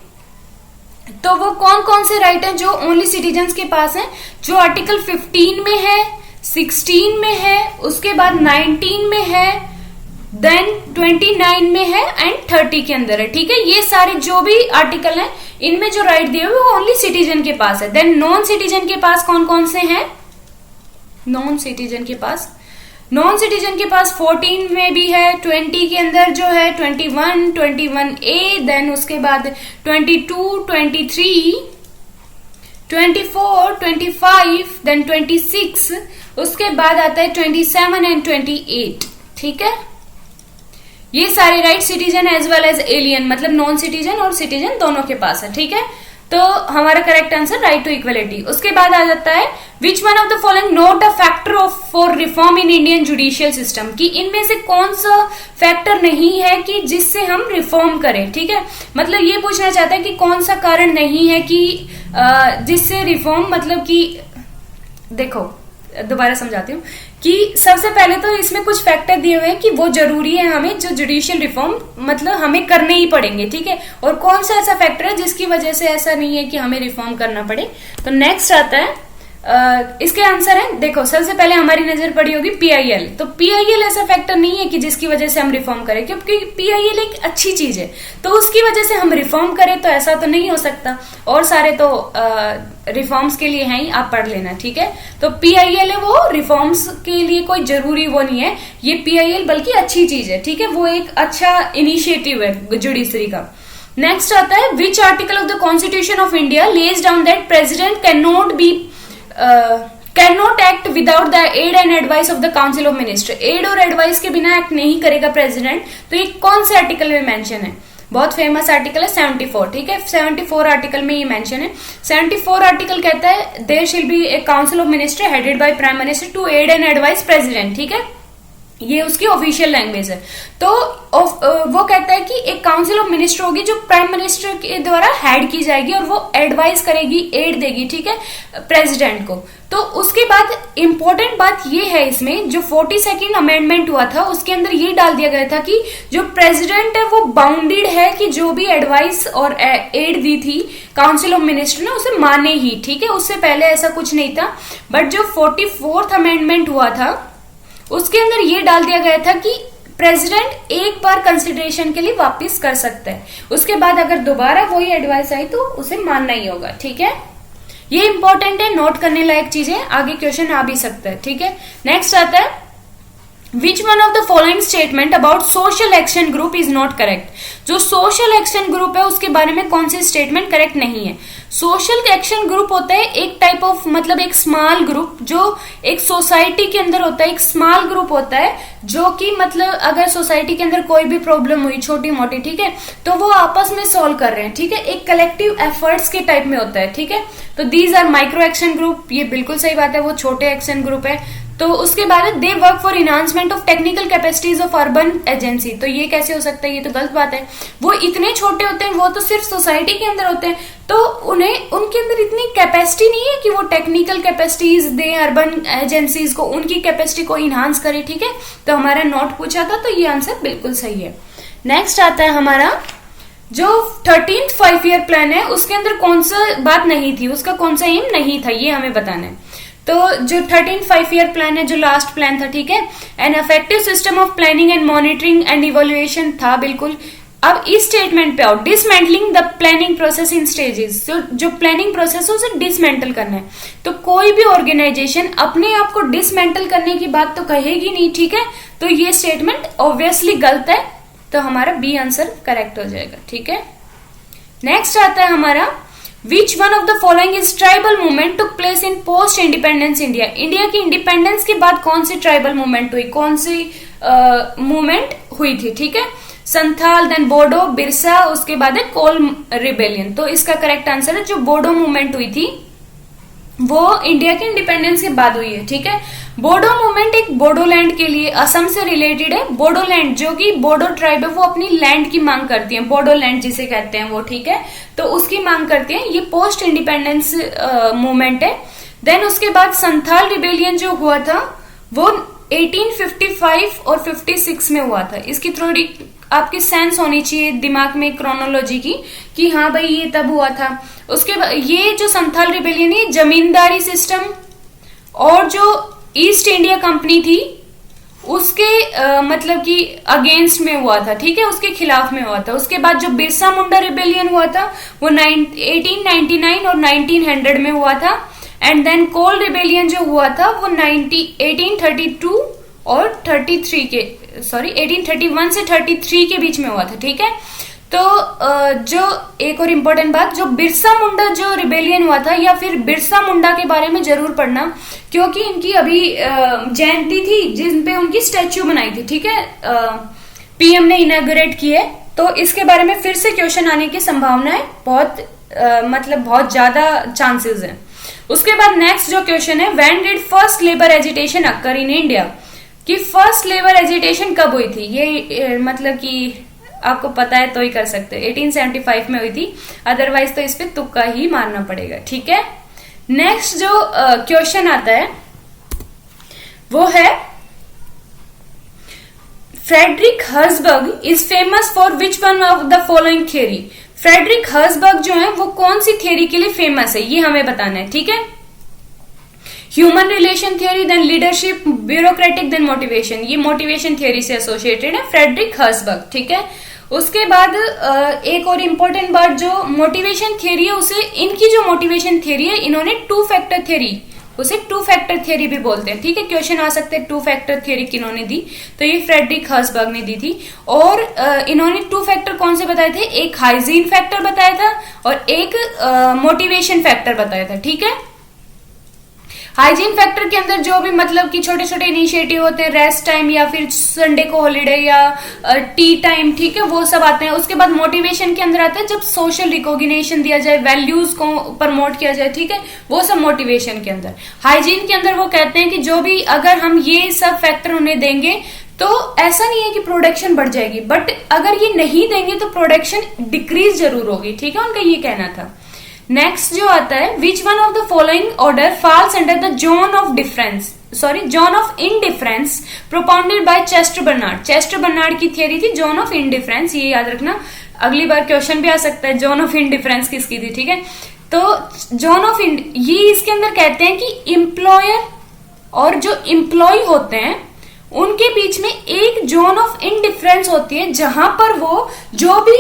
तो वो कौन कौन से राइट हैं जो ओनली सिटीजन्स के पास हैं? जो आर्टिकल 15 में है, 16 में है, उसके बाद 19 में है, देन 29 में है एंड 30 के अंदर है, ठीक है। ये सारे जो भी आर्टिकल हैं इनमें जो राइट दिए हुए वो ओनली सिटीजन के पास है। देन नॉन सिटीजन के पास कौन कौन से हैं? नॉन सिटीजन के पास 14 में भी है, 20 के अंदर जो है 21A, देन उसके बाद 22, 23, 24, 25, देन 26, उसके बाद आता है 27 एंड 28, ठीक है। ये सारे right citizen as well as alien मतलब नॉन सिटीजन और सिटीजन दोनों के पास है, ठीक है। तो हमारा correct answer right to equality. उसके बाद आ जाता है which one of the following not a factor of for reform in Indian judicial system, कि इनमें से कौन सा फैक्टर नहीं है कि जिससे हम रिफॉर्म करें, ठीक है। मतलब ये पूछना चाहता है कि कौन सा कारण नहीं है कि जिससे रिफॉर्म, मतलब कि देखो दोबारा समझाती हूँ कि सबसे पहले तो इसमें कुछ फैक्टर दिए हुए हैं कि वो जरूरी है हमें, जो जुडिशियल रिफॉर्म मतलब हमें करने ही पड़ेंगे, ठीक है। और कौन सा ऐसा फैक्टर है जिसकी वजह से ऐसा नहीं है कि हमें रिफॉर्म करना पड़े। तो नेक्स्ट आता है इसके आंसर है, देखो सबसे पहले हमारी नजर पड़ी होगी PIL। तो PIL ऐसा फैक्टर नहीं है कि जिसकी वजह से हम रिफॉर्म करें, क्योंकि PIL एक अच्छी चीज है, तो उसकी वजह से हम रिफॉर्म करें तो ऐसा तो नहीं हो सकता। और सारे तो रिफॉर्म्स के लिए हैं ही, आप पढ़ लेना, ठीक है। तो PIL है वो रिफॉर्म्स के लिए कोई जरूरी वो नहीं है, ये PIL बल्कि अच्छी चीज है, ठीक है, वो एक अच्छा इनिशिएटिव है जुडिशरी का। नेक्स्ट आता है which article of the constitution of India lays down that president can not be can not act without the aid and advice of the council of minister, aid और एडवाइस के बिना एक्ट नहीं करेगा प्रेसिडेंट। तो ये कौन से आर्टिकल में मेंशन है? बहुत फेमस आर्टिकल है 74, ठीक है, 74 आर्टिकल में ये मेंशन है। 74 आर्टिकल कहता है there shall be a council of minister headed by prime minister to aid and advise president, ठीक है, ये उसकी ऑफिशियल लैंग्वेज है। तो वो कहता है कि एक काउंसिल ऑफ मिनिस्टर होगी जो प्राइम मिनिस्टर के द्वारा हेड की जाएगी और वो एडवाइस करेगी, एड देगी, ठीक है, प्रेसिडेंट को। तो उसके बाद इंपॉर्टेंट बात ये है इसमें, जो 42nd अमेंडमेंट हुआ था उसके अंदर ये डाल दिया गया था कि जो प्रेसिडेंट है वो बाउंडेड है कि जो भी एडवाइस और एड दी थी काउंसिल ऑफ मिनिस्टर ने उसे माने ही, ठीक है, उससे पहले ऐसा कुछ नहीं था। बट जो 44th अमेंडमेंट हुआ था उसके अंदर ये डाल दिया गया था कि प्रेसिडेंट एक बार कंसिडरेशन के लिए वापस कर सकता है, उसके बाद अगर दोबारा वही एडवाइस आई तो उसे मानना ही होगा, ठीक है। ये इंपॉर्टेंट है, नोट करने लायक चीजें, आगे क्वेश्चन आ भी सकता है, ठीक है। नेक्स्ट आता है Which one of the following statement about social action group is not correct? जो सोशल एक्शन ग्रुप है उसके बारे में कौन सी स्टेटमेंट करेक्ट नहीं है? सोशल एक्शन ग्रुप होता है एक टाइप ऑफ, मतलब एक स्मॉल ग्रुप जो एक सोसाइटी के अंदर होता है, एक स्मॉल ग्रुप होता है जो कि मतलब अगर सोसाइटी के अंदर कोई भी प्रॉब्लम हुई छोटी मोटी, ठीक है, तो वो आपस में सॉल्व कर रहे हैं, ठीक है, एक कलेक्टिव एफर्ट्स के टाइप में होता है, ठीक है। तो these are micro action group, ये बिल्कुल सही बात है, वो छोटे एक्शन ग्रुप है। तो उसके बाद they work for enhancement of technical capacities of urban agency, तो ये कैसे हो सकता है? ये तो गलत बात है, वो इतने छोटे होते हैं, वो तो सिर्फ सोसाइटी के अंदर होते हैं, तो उन्हें उनके अंदर इतनी कैपेसिटी नहीं है कि वो टेक्निकल कैपेसिटीज दे अर्बन एजेंसीज को, उनकी कैपेसिटी को इनहांस करे, ठीक है। तो हमारा नोट पूछा था, तो ये आंसर बिल्कुल सही है। नेक्स्ट आता है हमारा जो 13th 5 ईयर प्लान है, उसके अंदर कौन सा बात नहीं थी, उसका कौन सा एम नहीं था, ये हमें बताना है। तो जो 13th 5 ईयर प्लान है, जो लास्ट प्लान था, ठीक है, an effective system of planning and monitoring and evolution था, बिल्कुल। अब इस स्टेटमेंट पे आओ, dismantling the planning process in stages, जो प्लानिंग प्रोसेस है उसे डिसमेंटल करना है। तो कोई भी ऑर्गेनाइजेशन अपने आप को डिसमेंटल करने की बात तो कहेगी नहीं, ठीक है, तो ये स्टेटमेंट ऑब्वियसली गलत है, तो हमारा बी आंसर करेक्ट हो जाएगा, ठीक है। नेक्स्ट आता है हमारा Which one of the following is tribal movement took place in post independence India? India की इंडिपेंडेंस के बाद कौन सी ट्राइबल मूवमेंट हुई, कौन सी मूवमेंट हुई थी, ठीक है, संथाल, देन बोडो, बिरसा, उसके बाद है कोल रिबेलियन। तो इसका करेक्ट आंसर है जो बोडो मूवमेंट हुई थी वो इंडिया के इंडिपेंडेंस के बाद हुई है, ठीक है। बोडो मूवमेंट एक बोडोलैंड के लिए असम से रिलेटेड है। बोडोलैंड जो कि बोडो ट्राइब है वो अपनी लैंड की मांग करती है, बोडोलैंड जिसे कहते हैं वो, ठीक है, तो उसकी मांग करती है। ये पोस्ट इंडिपेंडेंस मूवमेंट है। देन उसके बाद संथाल रिबेलियन जो हुआ था वो 1855 और 56 में हुआ था। इसकी थोड़ी आपकी सेंस होनी चाहिए दिमाग में क्रोनोलॉजी की कि हाँ भाई ये तब हुआ था। उसके बाद ये जो संथाल रिबेलियन है जमींदारी सिस्टम और जो ईस्ट इंडिया कंपनी थी उसके मतलब कि अगेंस्ट में हुआ था, ठीक है, उसके खिलाफ में हुआ था। उसके बाद जो बिरसा मुंडा रिबेलियन हुआ था वो 1899 और 1900 में हुआ था। एंड देन कोल रिबेलियन जो हुआ था वो 1832 और 33 के 1831 से 33 के बीच में हुआ था, ठीक है। तो जो एक और इम्पोर्टेंट बात, जो बिरसा मुंडा जो रिबेलियन हुआ था या फिर बिरसा मुंडा के बारे में जरूर पढ़ना क्योंकि इनकी अभी जयंती थी जिन पे उनकी स्टैच्यू बनाई थी, ठीक है, पीएम ने इनॉग्रेट की है। तो इसके बारे में फिर से क्वेश्चन आने की संभावना है, बहुत मतलब बहुत ज्यादा चांसेस हैं। उसके बाद नेक्स्ट जो क्वेश्चन है, when did first labour agitation occur in India, कि फर्स्ट लेबर एजिटेशन कब हुई थी? ये मतलब कि आपको पता है तो ही कर सकते हो, 1875 में हुई थी, अदरवाइज तो इस पे तुक्का ही मारना पड़ेगा, ठीक है। नेक्स्ट जो क्वेश्चन आता है वो है Frederick Herzberg is famous for which one of the following theory. Frederick Herzberg जो है वो कौन सी थियरी के लिए फेमस है ये हमें बताना है, ठीक है। Human relation theory, then leadership, bureaucratic, then motivation. ये मोटिवेशन थियरी से एसोसिएटेड है फ्रेडरिक हर्सबर्ग, ठीक है। उसके बाद एक और इम्पोर्टेंट बात, जो मोटिवेशन थियरी है उसे इनकी जो मोटिवेशन थियरी है इन्होंने टू फैक्टर थियरी, उसे टू फैक्टर थियरी भी बोलते हैं, ठीक है। क्वेश्चन आ सकते हैं टू फैक्टर थियरी किन्होंने दी, तो ये फ्रेडरिक हर्सबर्ग ने दी थी। और इन्होंने टू फैक्टर कौन से बताए थे, एक हाइजीन फैक्टर बताया था और एक मोटिवेशन फैक्टर बताया था, ठीक है। हाइजीन फैक्टर के अंदर जो भी मतलब कि छोटे छोटे इनिशिएटिव होते हैं, रेस्ट टाइम या फिर संडे को हॉलीडे या टी टाइम, ठीक है, वो सब आते हैं। उसके बाद मोटिवेशन के अंदर आता है जब सोशल रिकॉग्निशन दिया जाए, वैल्यूज को प्रमोट किया जाए, ठीक है, वो सब मोटिवेशन के अंदर। हाइजीन के अंदर वो कहते हैं कि जो भी अगर हम ये सब फैक्टर उन्हें देंगे तो ऐसा नहीं है कि प्रोडक्शन बढ़ जाएगी, बट अगर ये नहीं देंगे तो प्रोडक्शन डिक्रीज जरूर होगी, ठीक है, उनका ये कहना था। नेक्स्ट जो आता है, which one of the following order falls under the zone of indifference propounded bye Chester Barnard. Chester Barnard की थियरी थी जोन ऑफ इनडिफरेंस, ये याद रखना, अगली बार क्वेश्चन भी आ सकता है जोन ऑफ इनडिफरेंस किसकी थी, ठीक है। तो जोन ऑफ ये इसके अंदर कहते हैं कि एम्प्लॉयर और जो एम्प्लॉय होते हैं उनके बीच में एक जोन ऑफ इनडिफरेंस होती है, जहां पर वो जो भी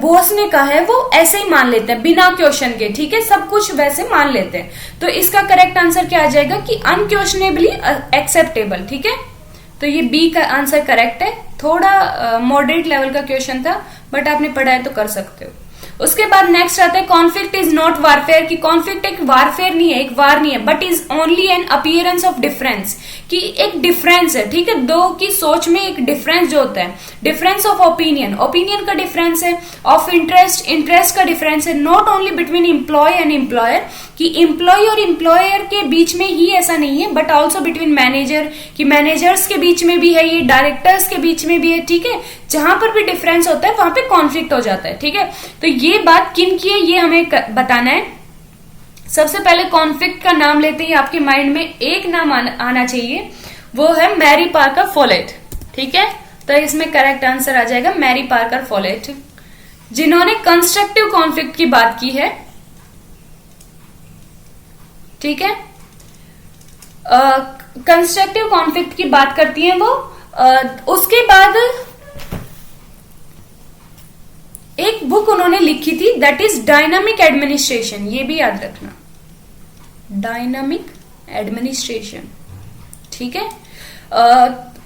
बॉस ने कहा है वो ऐसे ही मान लेते हैं बिना क्वेश्चन के, ठीक है, सब कुछ वैसे मान लेते हैं। तो इसका करेक्ट आंसर क्या आ जाएगा कि अनक्वेश्चनेबली एक्सेप्टेबल, ठीक है। तो ये बी का आंसर करेक्ट है। थोड़ा मॉडरेट लेवल का क्वेश्चन था, बट आपने पढ़ा है तो कर सकते हो। उसके बाद नेक्स्ट आता है कॉन्फ्लिक्ट इज नॉट वारफेयर, कि कॉन्फ्लिक्ट एक वारफेयर नहीं है, एक वार नहीं है, but is only an appearance of difference, कि एक डिफरेंस है, ठीक है, दो की सोच में एक डिफरेंस जो होता है, डिफरेंस ऑफ ओपिनियन का डिफरेंस है, ऑफ इंटरेस्ट का डिफरेंस है, not only between employee and employer, कि एम्प्लॉय और एम्प्लॉयर के बीच में ही ऐसा नहीं है, बट ऑल्सो बिटवीन मैनेजर, कि मैनेजर्स के बीच में भी है, ये डायरेक्टर्स के बीच में भी है, ठीक है, जहां पर भी डिफरेंस होता है वहां पे कॉन्फ्लिक्ट हो जाता है, ठीक है। तो ये बात किन की है ये हमें बताना है। सबसे पहले कॉन्फ्लिक्ट का नाम लेते ही आपके माइंड में एक नाम आना चाहिए, वो है मैरी पार्कर फोलेट, ठीक है। तो इसमें करेक्ट आंसर आ जाएगा मैरी पार्कर फोलेट, जिन्होंने कंस्ट्रक्टिव कॉन्फ्लिक्ट की बात की है, ठीक है। कंस्ट्रक्टिव कॉन्फ्लिक्ट की बात करती हैं वो। उसके बाद एक बुक उन्होंने लिखी थी, दैट इज डायनामिक एडमिनिस्ट्रेशन, ये भी याद रखना, डायनामिक एडमिनिस्ट्रेशन, ठीक है।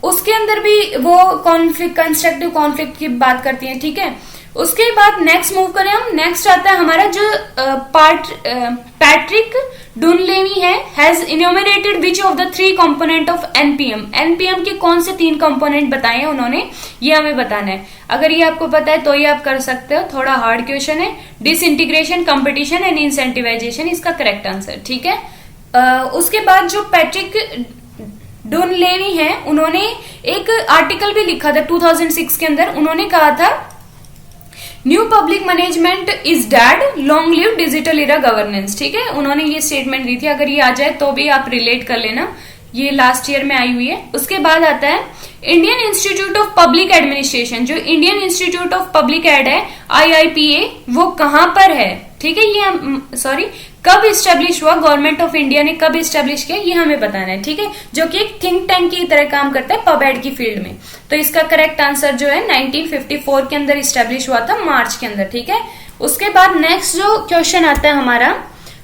उसके अंदर भी वो कॉन्फ्लिक्ट, कंस्ट्रक्टिव कॉन्फ्लिक्ट की बात करती हैं, ठीक है। उसके बाद नेक्स्ट मूव करें हम, नेक्स्ट आता है हमारा जो पैट्रिक डुनलेवी है, has enumerated which of the 3 component of NPM. NPM के कौन से 3 कंपोनेंट बताए हैं उन्होंने, ये हमें बताना है। अगर ये आपको पता है तो ये आप कर सकते हो, थोड़ा हार्ड क्वेश्चन है। डिसइंटीग्रेशन, कंपटीशन एंड इंसेंटिवाइजेशन इसका करेक्ट आंसर, ठीक है। उसके बाद जो पैट्रिक डुनलेवी है, उन्होंने एक आर्टिकल भी लिखा था 2006 के अंदर, उन्होंने कहा था new public management is dead, long live digital era governance, ठीक है, उन्होंने ये स्टेटमेंट दी थी। अगर ये आ जाए तो भी आप रिलेट कर लेना, ये लास्ट ईयर में आई हुई है। उसके बाद आता है Indian Institute of Public Administration, जो Indian Institute of Public Ad है IIPA, वो कहां पर है, ठीक है, ये कब इस्टेब्लिश हुआ, गवर्नमेंट ऑफ इंडिया ने कब इस्टेब्लिश किया, ये हमें बताना है, ठीक है, जो कि एक थिंक टैंक की तरह काम करता है पब एड की फील्ड में। तो इसका करेक्ट आंसर जो है 1954 के अंदर इस्टेब्लिश हुआ था, मार्च के अंदर, ठीक है। उसके बाद नेक्स्ट जो क्वेश्चन आता है हमारा,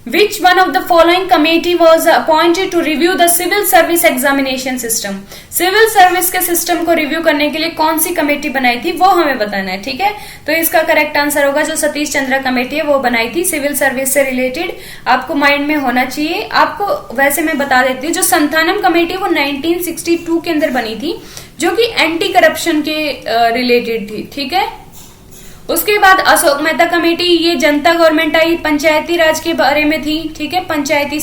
Which one of the following committee was appointed to review the civil service examination system? Civil service के सिस्टम को रिव्यू करने के लिए कौन सी कमेटी बनाई थी वो हमें बताना है, ठीक है। तो इसका करेक्ट आंसर होगा जो सतीश चंद्रा कमेटी है वो बनाई थी, सिविल सर्विस से रिलेटेड आपको माइंड में होना चाहिए। आपको वैसे मैं बता देती हूँ, जो संथानम कमेटी वो 1962 के अंदर बनी थी, जो कि एंटी करप्शन के रिलेटेड थी, ठीक है। उसके बाद अशोक मेहता कमेटी, ये जनता गवर्नमेंट आई, पंचायती राज के बारे में थी, ठीक है, पंचायती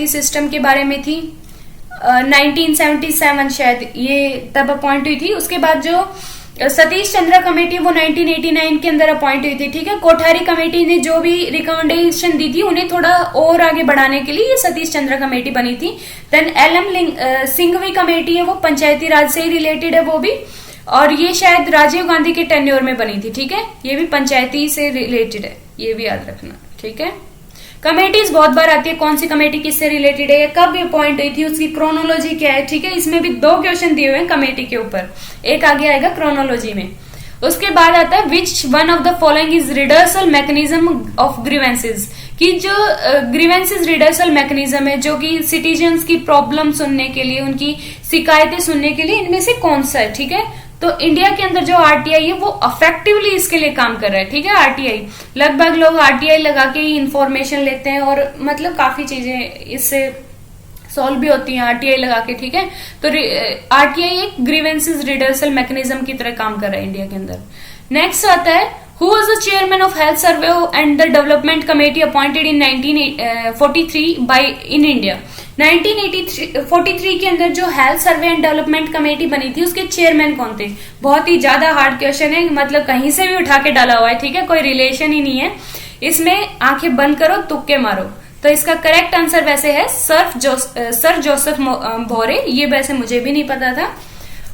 सिस्टम के बारे में थी, 1977 शायद ये तब अपॉइंट हुई थी। उसके बाद जो सतीश चंद्रा कमेटी वो 1989 के अंदर अपॉइंट हुई थी, ठीक है। कोठारी कमेटी ने जो भी रिकमेंडेशन दी थी उन्हें थोड़ा और आगे बढ़ाने के लिए ये सतीश चंद्रा कमेटी बनी थी। देन LM सिंघवी कमेटी है, वो पंचायती राज से ही रिलेटेड है वो भी, और ये शायद राजीव गांधी के टेन्योर में बनी थी, ठीक है, ये भी पंचायती से रिलेटेड है, ये भी याद रखना, ठीक है। कमेटीज बहुत बार आती है, कौन सी कमेटी किससे रिलेटेड है, कब अपॉइंट हुई थी, उसकी क्रोनोलॉजी क्या है, ठीक है। इसमें भी 2 क्वेश्चन दिए हुए हैं कमेटी के ऊपर, एक आगे आएगा क्रोनोलॉजी में। उसके बाद आता है which one of the following is redressal mechanism of grievances, कि जो ग्रीवेंसेज रिडर्सल मैकेनिज्म है, जो कि सिटीजन्स की प्रॉब्लम सुनने के लिए, उनकी शिकायतें सुनने के लिए, इनमें से कौन सा है, ठीक है। तो इंडिया के अंदर जो आरटीआई है वो अफेक्टिवली इसके लिए काम कर रहा है, ठीक है। आरटीआई लगभग लोग आरटीआई लगा के ही इंफॉर्मेशन लेते हैं और मतलब काफी चीजें इससे सॉल्व भी होती हैं आरटीआई लगा के, ठीक है। तो आरटीआई एक ग्रीवेंसेस रिडर्सल मैकेनिज्म की तरह काम कर रहा है इंडिया के अंदर। नेक्स्ट आता है who was the chairman of health survey and the development committee appointed in 1943 by in India. 1943 के अंदर जो health survey and development committee बनी थी उसके चेयरमैन कौन थे? बहुत ही ज्यादा हार्ड क्वेश्चन है, मतलब कहीं से भी उठा के डाला हुआ है, ठीक है, कोई रिलेशन ही नहीं है इसमें। आंखें बंद करो, तुक्के मारो। तो इसका करेक्ट आंसर वैसे है सर जोसेफ भोरे। ये वैसे मुझे भी नहीं पता था।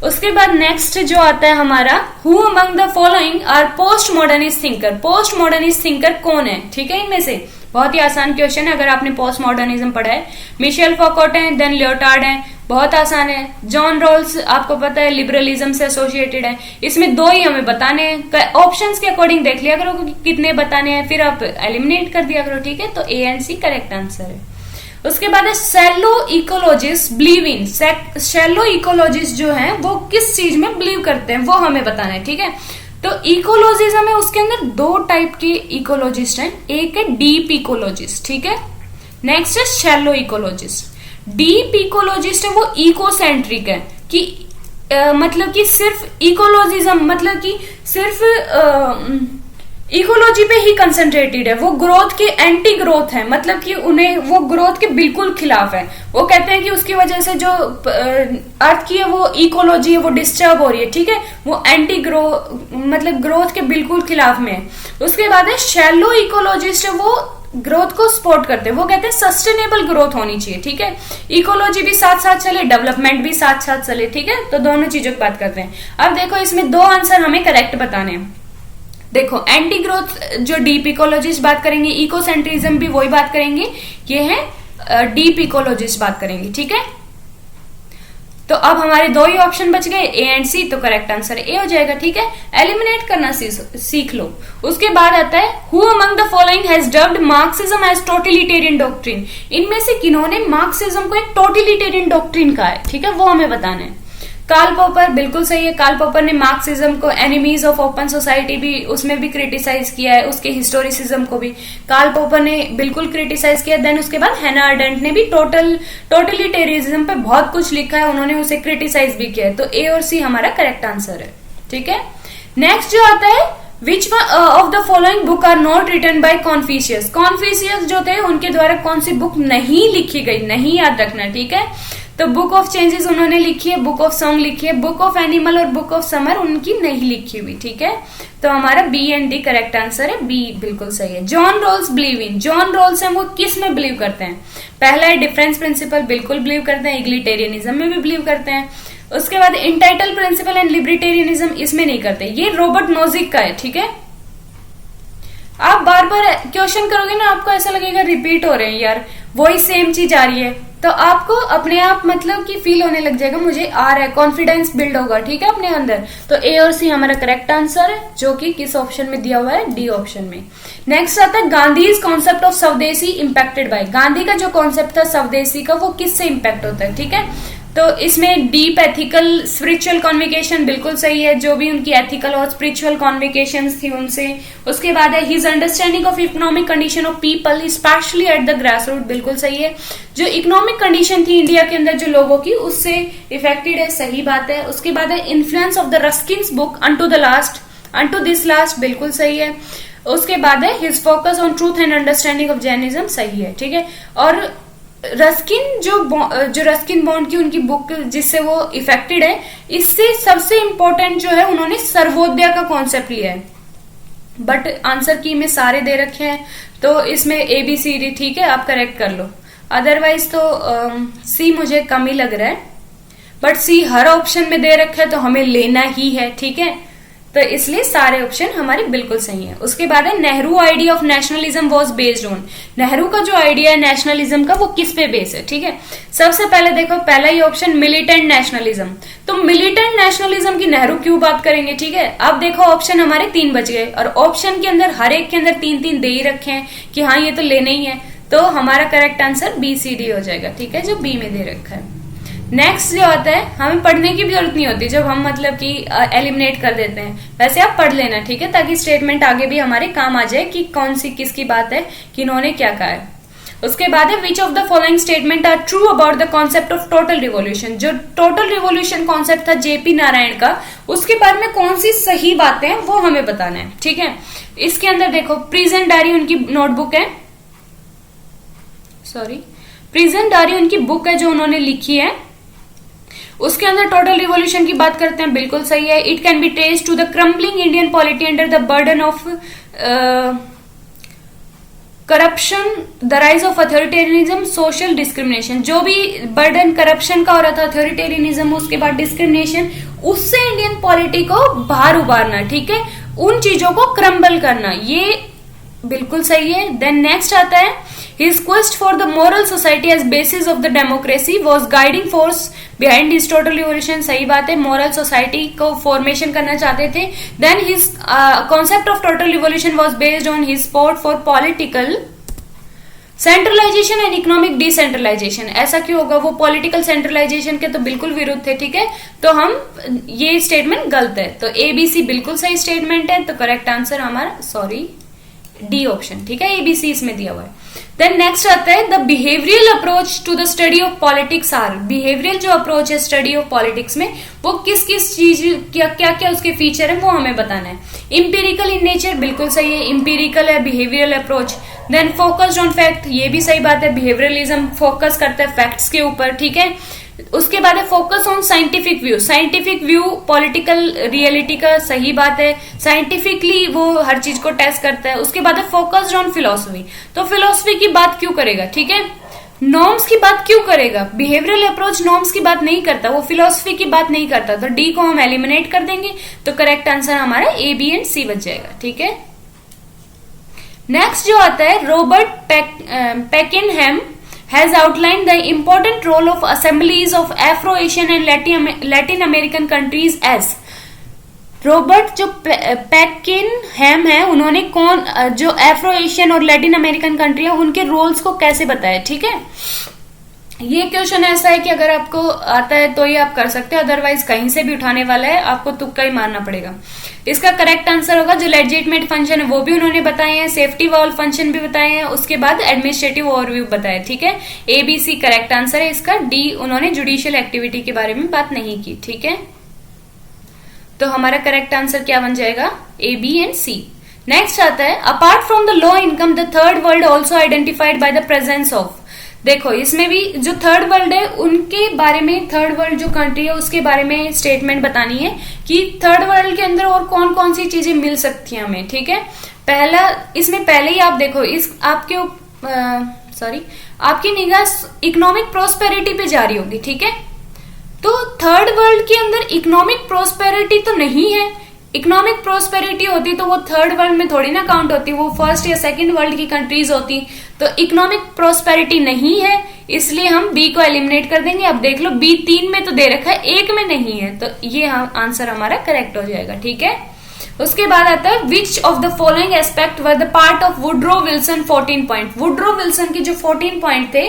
उसके बाद नेक्स्ट जो आता है हमारा who among the following R post modernist thinker. Post modernist thinker कौन है, ठीक है, इनमें से बहुत ही आसान क्वेश्चन है अगर आपने पोस्ट मॉडर्निज्म पढ़ा है। मिशेल फौकॉट है, देन लियोटार्ड है, बहुत आसान है। जॉन रॉल्स आपको पता है लिबरलिज्म से एसोसिएटेड है। इसमें दो ही हमें बताने हैं, ऑप्शंस के अकॉर्डिंग देख लिया करो कि कितने बताने हैं, फिर आप एलिमिनेट कर दिया करो, ठीक है। तो A and C correct answer है। उसके बाद है shallow ecologist believe in. Shallow ecologist जो है वो किस चीज में बिलीव करते हैं वो हमें बताना है, ठीक है। तो इकोलॉजिज्म है उसके अंदर दो टाइप के इकोलॉजिस्ट हैं, एक है डीप इकोलॉजिस्ट, ठीक है, नेक्स्ट है शैलो इकोलॉजिस्ट। डीप इकोलॉजिस्ट है वो इकोसेंट्रिक है कि मतलब कि सिर्फ इकोलॉजिज्म मतलब कि सिर्फ इकोलॉजी पे ही कंसंट्रेटेड है। वो ग्रोथ के एंटी ग्रोथ है, मतलब कि उन्हें वो ग्रोथ के बिल्कुल खिलाफ है। वो कहते हैं कि उसकी वजह से जो अर्थ की है वो इकोलॉजी है वो डिस्टर्ब हो रही है, ठीक है। वो एंटी ग्रो मतलब ग्रोथ के बिल्कुल खिलाफ में है। उसके बाद है शैलो इकोलॉजिस्ट है वो ग्रोथ को सपोर्ट करते हैं। वो कहते हैं सस्टेनेबल ग्रोथ होनी चाहिए, ठीक है। इकोलॉजी भी साथ साथ चले, डेवलपमेंट भी साथ साथ चले, ठीक है। तो दोनों चीजों की बात करते हैं। अब देखो इसमें दो आंसर हमें करेक्ट बताने हैं। देखो एंटी ग्रोथ जो डीप इकोलॉजिस्ट बात करेंगे, इकोसेंट्रिज्म भी वही बात करेंगे, ये है डीप इकोलॉजिस्ट बात करेंगे, ठीक है। तो अब हमारे दो ही ऑप्शन बच गए ए एंड सी, तो करेक्ट आंसर ए हो जाएगा, ठीक है। एलिमिनेट करना सीख लो। उसके बाद आता है who among the following has dubbed Marxism as totalitarian doctrine. इनमें से किन्होंने मार्क्सिज्म को एक टोटलिटेरियन डॉक्ट्रिन कहा है, ठीक है, वो हमें बताना है। कार्ल पॉपर बिल्कुल सही है। कार्ल पॉपर ने मार्क्सिज्म को एनिमीज ऑफ ओपन सोसाइटी भी उसमें भी क्रिटिसाइज किया है, उसके हिस्टोरिसिज्म को भी कार्ल पॉपर ने बिल्कुल क्रिटिसाइज किया। देन उसके बाद हैना अरेंट ने भी टोटलिटेरिज्म पे बहुत कुछ लिखा है, उन्होंने उसे क्रिटिसाइज भी किया है। तो ए और सी हमारा करेक्ट आंसर है, ठीक है। नेक्स्ट जो आता है which of the following book are not written by Confucius. Confucius जो थे उनके द्वारा कौन सी बुक नहीं लिखी गई, नहीं याद रखना, ठीक है। तो बुक ऑफ चेंजेस उन्होंने लिखी है, बुक ऑफ सॉन्ग लिखी है, बुक ऑफ एनिमल और बुक ऑफ समर उनकी नहीं लिखी हुई, ठीक है। तो हमारा B and D correct answer है, बी बिल्कुल सही है। John Rawls believe in. John Rawls हैं वो किस में बिलीव करते हैं? पहला है डिफरेंस प्रिंसिपल, बिल्कुल बिलीव करते हैं। इग्लिटेरियनिज्म में भी बिलीव करते हैं। उसके बाद इंटाइटल प्रिंसिपल एंड लिबर्टेरियनिज्म इसमें नहीं करते, ये रॉबर्ट नोजिक का है, ठीक है। आप बार बार क्वेश्चन करोगे ना आपको ऐसा लगेगा रिपीट हो रहे हैं यार, वही सेम चीज आ रही है, तो आपको अपने आप मतलब कि फील होने लग जाएगा मुझे आ रहा है, कॉन्फिडेंस बिल्ड होगा, ठीक है, अपने अंदर। तो ए और सी हमारा करेक्ट आंसर है, जो कि किस ऑप्शन में दिया हुआ है? डी ऑप्शन में। नेक्स्ट आता है गांधी कॉन्सेप्ट ऑफ स्वदेशी इम्पैक्टेड बाय। गांधी का जो कॉन्सेप्ट था स्वदेशी का वो किससे इम्पैक्ट होता है, ठीक है। तो इसमें डीप एथिकल स्पिरिचुअल कॉन्विकेशन बिल्कुल सही है, जो भी उनकी एथिकल और स्पिरिचुअल कॉन्विकेशंस थी उनसे। उसके बाद है his understanding of economic condition of people specially at the grass root, बिल्कुल सही है। जो इकोनॉमिक कंडीशन थी इंडिया के अंदर जो लोगों की, उससे इफेक्टेड है, सही बात है। उसके बाद है influence of the Ruskin's book unto this last, बिल्कुल सही है। उसके बाद है his focus on truth and understanding of Jainism, सही है, ठीक है। और रस्किन जो रस्किन बॉन्ड की उनकी बुक जिससे वो इफेक्टेड है, इससे सबसे इंपॉर्टेंट जो है उन्होंने सर्वोदय का कॉन्सेप्ट लिया है। बट आंसर की में सारे दे रखे हैं, तो इसमें ए बी सी डी, ठीक है, आप करेक्ट कर लो। अदरवाइज तो सी मुझे कम ही लग रहा है, बट सी हर ऑप्शन में दे रखा है तो हमें लेना ही है, ठीक है। तो इसलिए सारे ऑप्शन हमारे बिल्कुल सही हैं। उसके बाद है Nehru idea of nationalism was based on. Nehru का जो आइडिया है नेशनलिज्म का वो किस पे बेस है, ठीक है। सबसे पहले देखो पहला ही ऑप्शन मिलिटेंट नेशनलिज्म, तो मिलिटेंट नेशनलिज्म की नेहरू क्यों बात करेंगे, ठीक है। अब देखो ऑप्शन हमारे 3 बच गए और ऑप्शन के अंदर हर एक के अंदर 3-3 दे ही रखे हैं कि हाँ ये तो लेने ही है, तो हमारा correct answer B C D हो जाएगा, ठीक है, जो बी में दे रखा है। नेक्स्ट जो आता है, हमें पढ़ने की भी जरूरत नहीं होती जब हम मतलब कि एलिमिनेट कर देते हैं, वैसे आप पढ़ लेना, ठीक है, ताकि स्टेटमेंट आगे भी हमारे काम आ जाए कि कौन सी किसकी बात है, कि इन्होंने क्या कहा है। उसके बाद है which of the following statement are true about the concept of total revolution. जो टोटल रिवॉल्यूशन कॉन्सेप्ट था जेपी नारायण का, उसके बारे में कौन सी सही बातें हैं वो हमें बताना है, ठीक है। इसके अंदर देखो प्रिजन डायरी उनकी नोटबुक है, प्रिजन डायरी उनकी बुक है जो उन्होंने लिखी है, उसके अंदर टोटल रिवॉल्यूशन की बात करते हैं, बिल्कुल सही है। It can be traced to the crumbling Indian polity under the burden of corruption, the rise of authoritarianism, social discrimination. जो भी बर्डन करप्शन का हो रहा था, अथॉरिटेरियनिज्म, उसके बाद डिस्क्रिमिनेशन, उससे इंडियन पॉलिटी को बाहर उबारना, ठीक है, उन चीजों को क्रम्बल करना, ये बिल्कुल सही है। देन नेक्स्ट आता है his quest for the moral society as basis of the democracy was guiding force behind his total revolution, सही बात है, मॉरल सोसाइटी को फॉर्मेशन करना चाहते थे। Then his concept of total revolution was based on his support for political centralisation and economic decentralisation. ऐसा क्यों होगा, वो पॉलिटिकल सेंट्रलाइजेशन के तो बिल्कुल विरुद्ध थे, ठीक है, तो हम ये स्टेटमेंट गलत है, तो एबीसी बिल्कुल सही स्टेटमेंट है, तो करेक्ट आंसर हमारा डी ऑप्शन, ठीक है, एबीसी इसमें दिया हुआ है। देन नेक्स्ट आता है the behavioural approach to the study of politics are. Behavioural जो अप्रोच है स्टडी ऑफ पॉलिटिक्स में, वो किस किस चीज क्या क्या उसके फीचर है वो हमें बताना है। इंपेरिकल इन नेचर, बिल्कुल सही है, इंपेरिकल है behavioural approach. Then focused on fact, ये भी सही बात है, बिहेवियरलिज्म फोकस करता है फैक्ट्स के ऊपर, ठीक है। उसके बाद है focus on scientific view, scientific view political reality का, सही बात है, साइंटिफिकली वो हर चीज को टेस्ट करता है। उसके बाद है फोकस्ड ऑन फिलोसफी, तो फिलोसफी की बात क्यों करेगा, ठीक है, नॉर्म्स की बात क्यों करेगा, बिहेवियरल अप्रोच नॉर्म्स की बात नहीं करता, वो फिलोसफी की बात नहीं करता, तो डी को हम एलिमिनेट कर देंगे, तो करेक्ट आंसर हमारा ए बी एंड सी बच जाएगा, ठीक है। नेक्स्ट जो आता है Robert पैकिनहैम has outlined the important role of assemblies of Afro-Asian and Latin American countries as। Robert जो पैकिनहैम है, उन्होंने जो एफ्रो एशियन और लैटिन अमेरिकन कंट्री है उनके रोल्स को कैसे बताया, ठीक है। ये क्वेश्चन ऐसा है कि अगर आपको आता है तो ये आप कर सकते हो, अदरवाइज कहीं से भी उठाने वाला है, आपको तुक्का ही मारना पड़ेगा। इसका करेक्ट आंसर होगा जो लेजिटिमेट फंक्शन है वो भी उन्होंने बताए हैं, सेफ्टी वॉल्व फंक्शन भी बताए हैं, उसके बाद एडमिनिस्ट्रेटिव ओवरव्यू बताया, ठीक है। एबीसी करेक्ट आंसर है इसका। डी उन्होंने जुडिशियल एक्टिविटी के बारे में बात नहीं की, ठीक है, तो हमारा करेक्ट आंसर क्या बन जाएगा, A B and C. Next आता है apart from the low income the third world also identified by the presence of. देखो इसमें भी जो थर्ड वर्ल्ड है उनके बारे में, थर्ड वर्ल्ड जो कंट्री है उसके बारे में स्टेटमेंट बतानी है कि थर्ड वर्ल्ड के अंदर और कौन कौन सी चीजें मिल सकती हैं हमें, ठीक है। पहला इसमें पहले ही आप देखो इस आपकी निगाह इकोनॉमिक प्रोस्पेरिटी पे जा रही होगी, ठीक है। तो थर्ड वर्ल्ड के अंदर इकोनॉमिक प्रोस्पेरिटी तो नहीं है, इकोनॉमिक प्रोस्पेरिटी होती तो वो थर्ड वर्ल्ड में थोड़ी ना काउंट होती, वो फर्स्ट या सेकंड वर्ल्ड की कंट्रीज होती, तो इकोनॉमिक प्रोस्पेरिटी नहीं है, इसलिए हम बी को एलिमिनेट कर देंगे। अब देख लो बी 3 में तो दे रखा है, 1 में नहीं है, तो ये आंसर हमारा करेक्ट हो जाएगा, ठीक है। उसके बाद आता है which of the following aspect were the part of Woodrow Wilson 14 point. Woodrow Wilson के जो 14 पॉइंट थे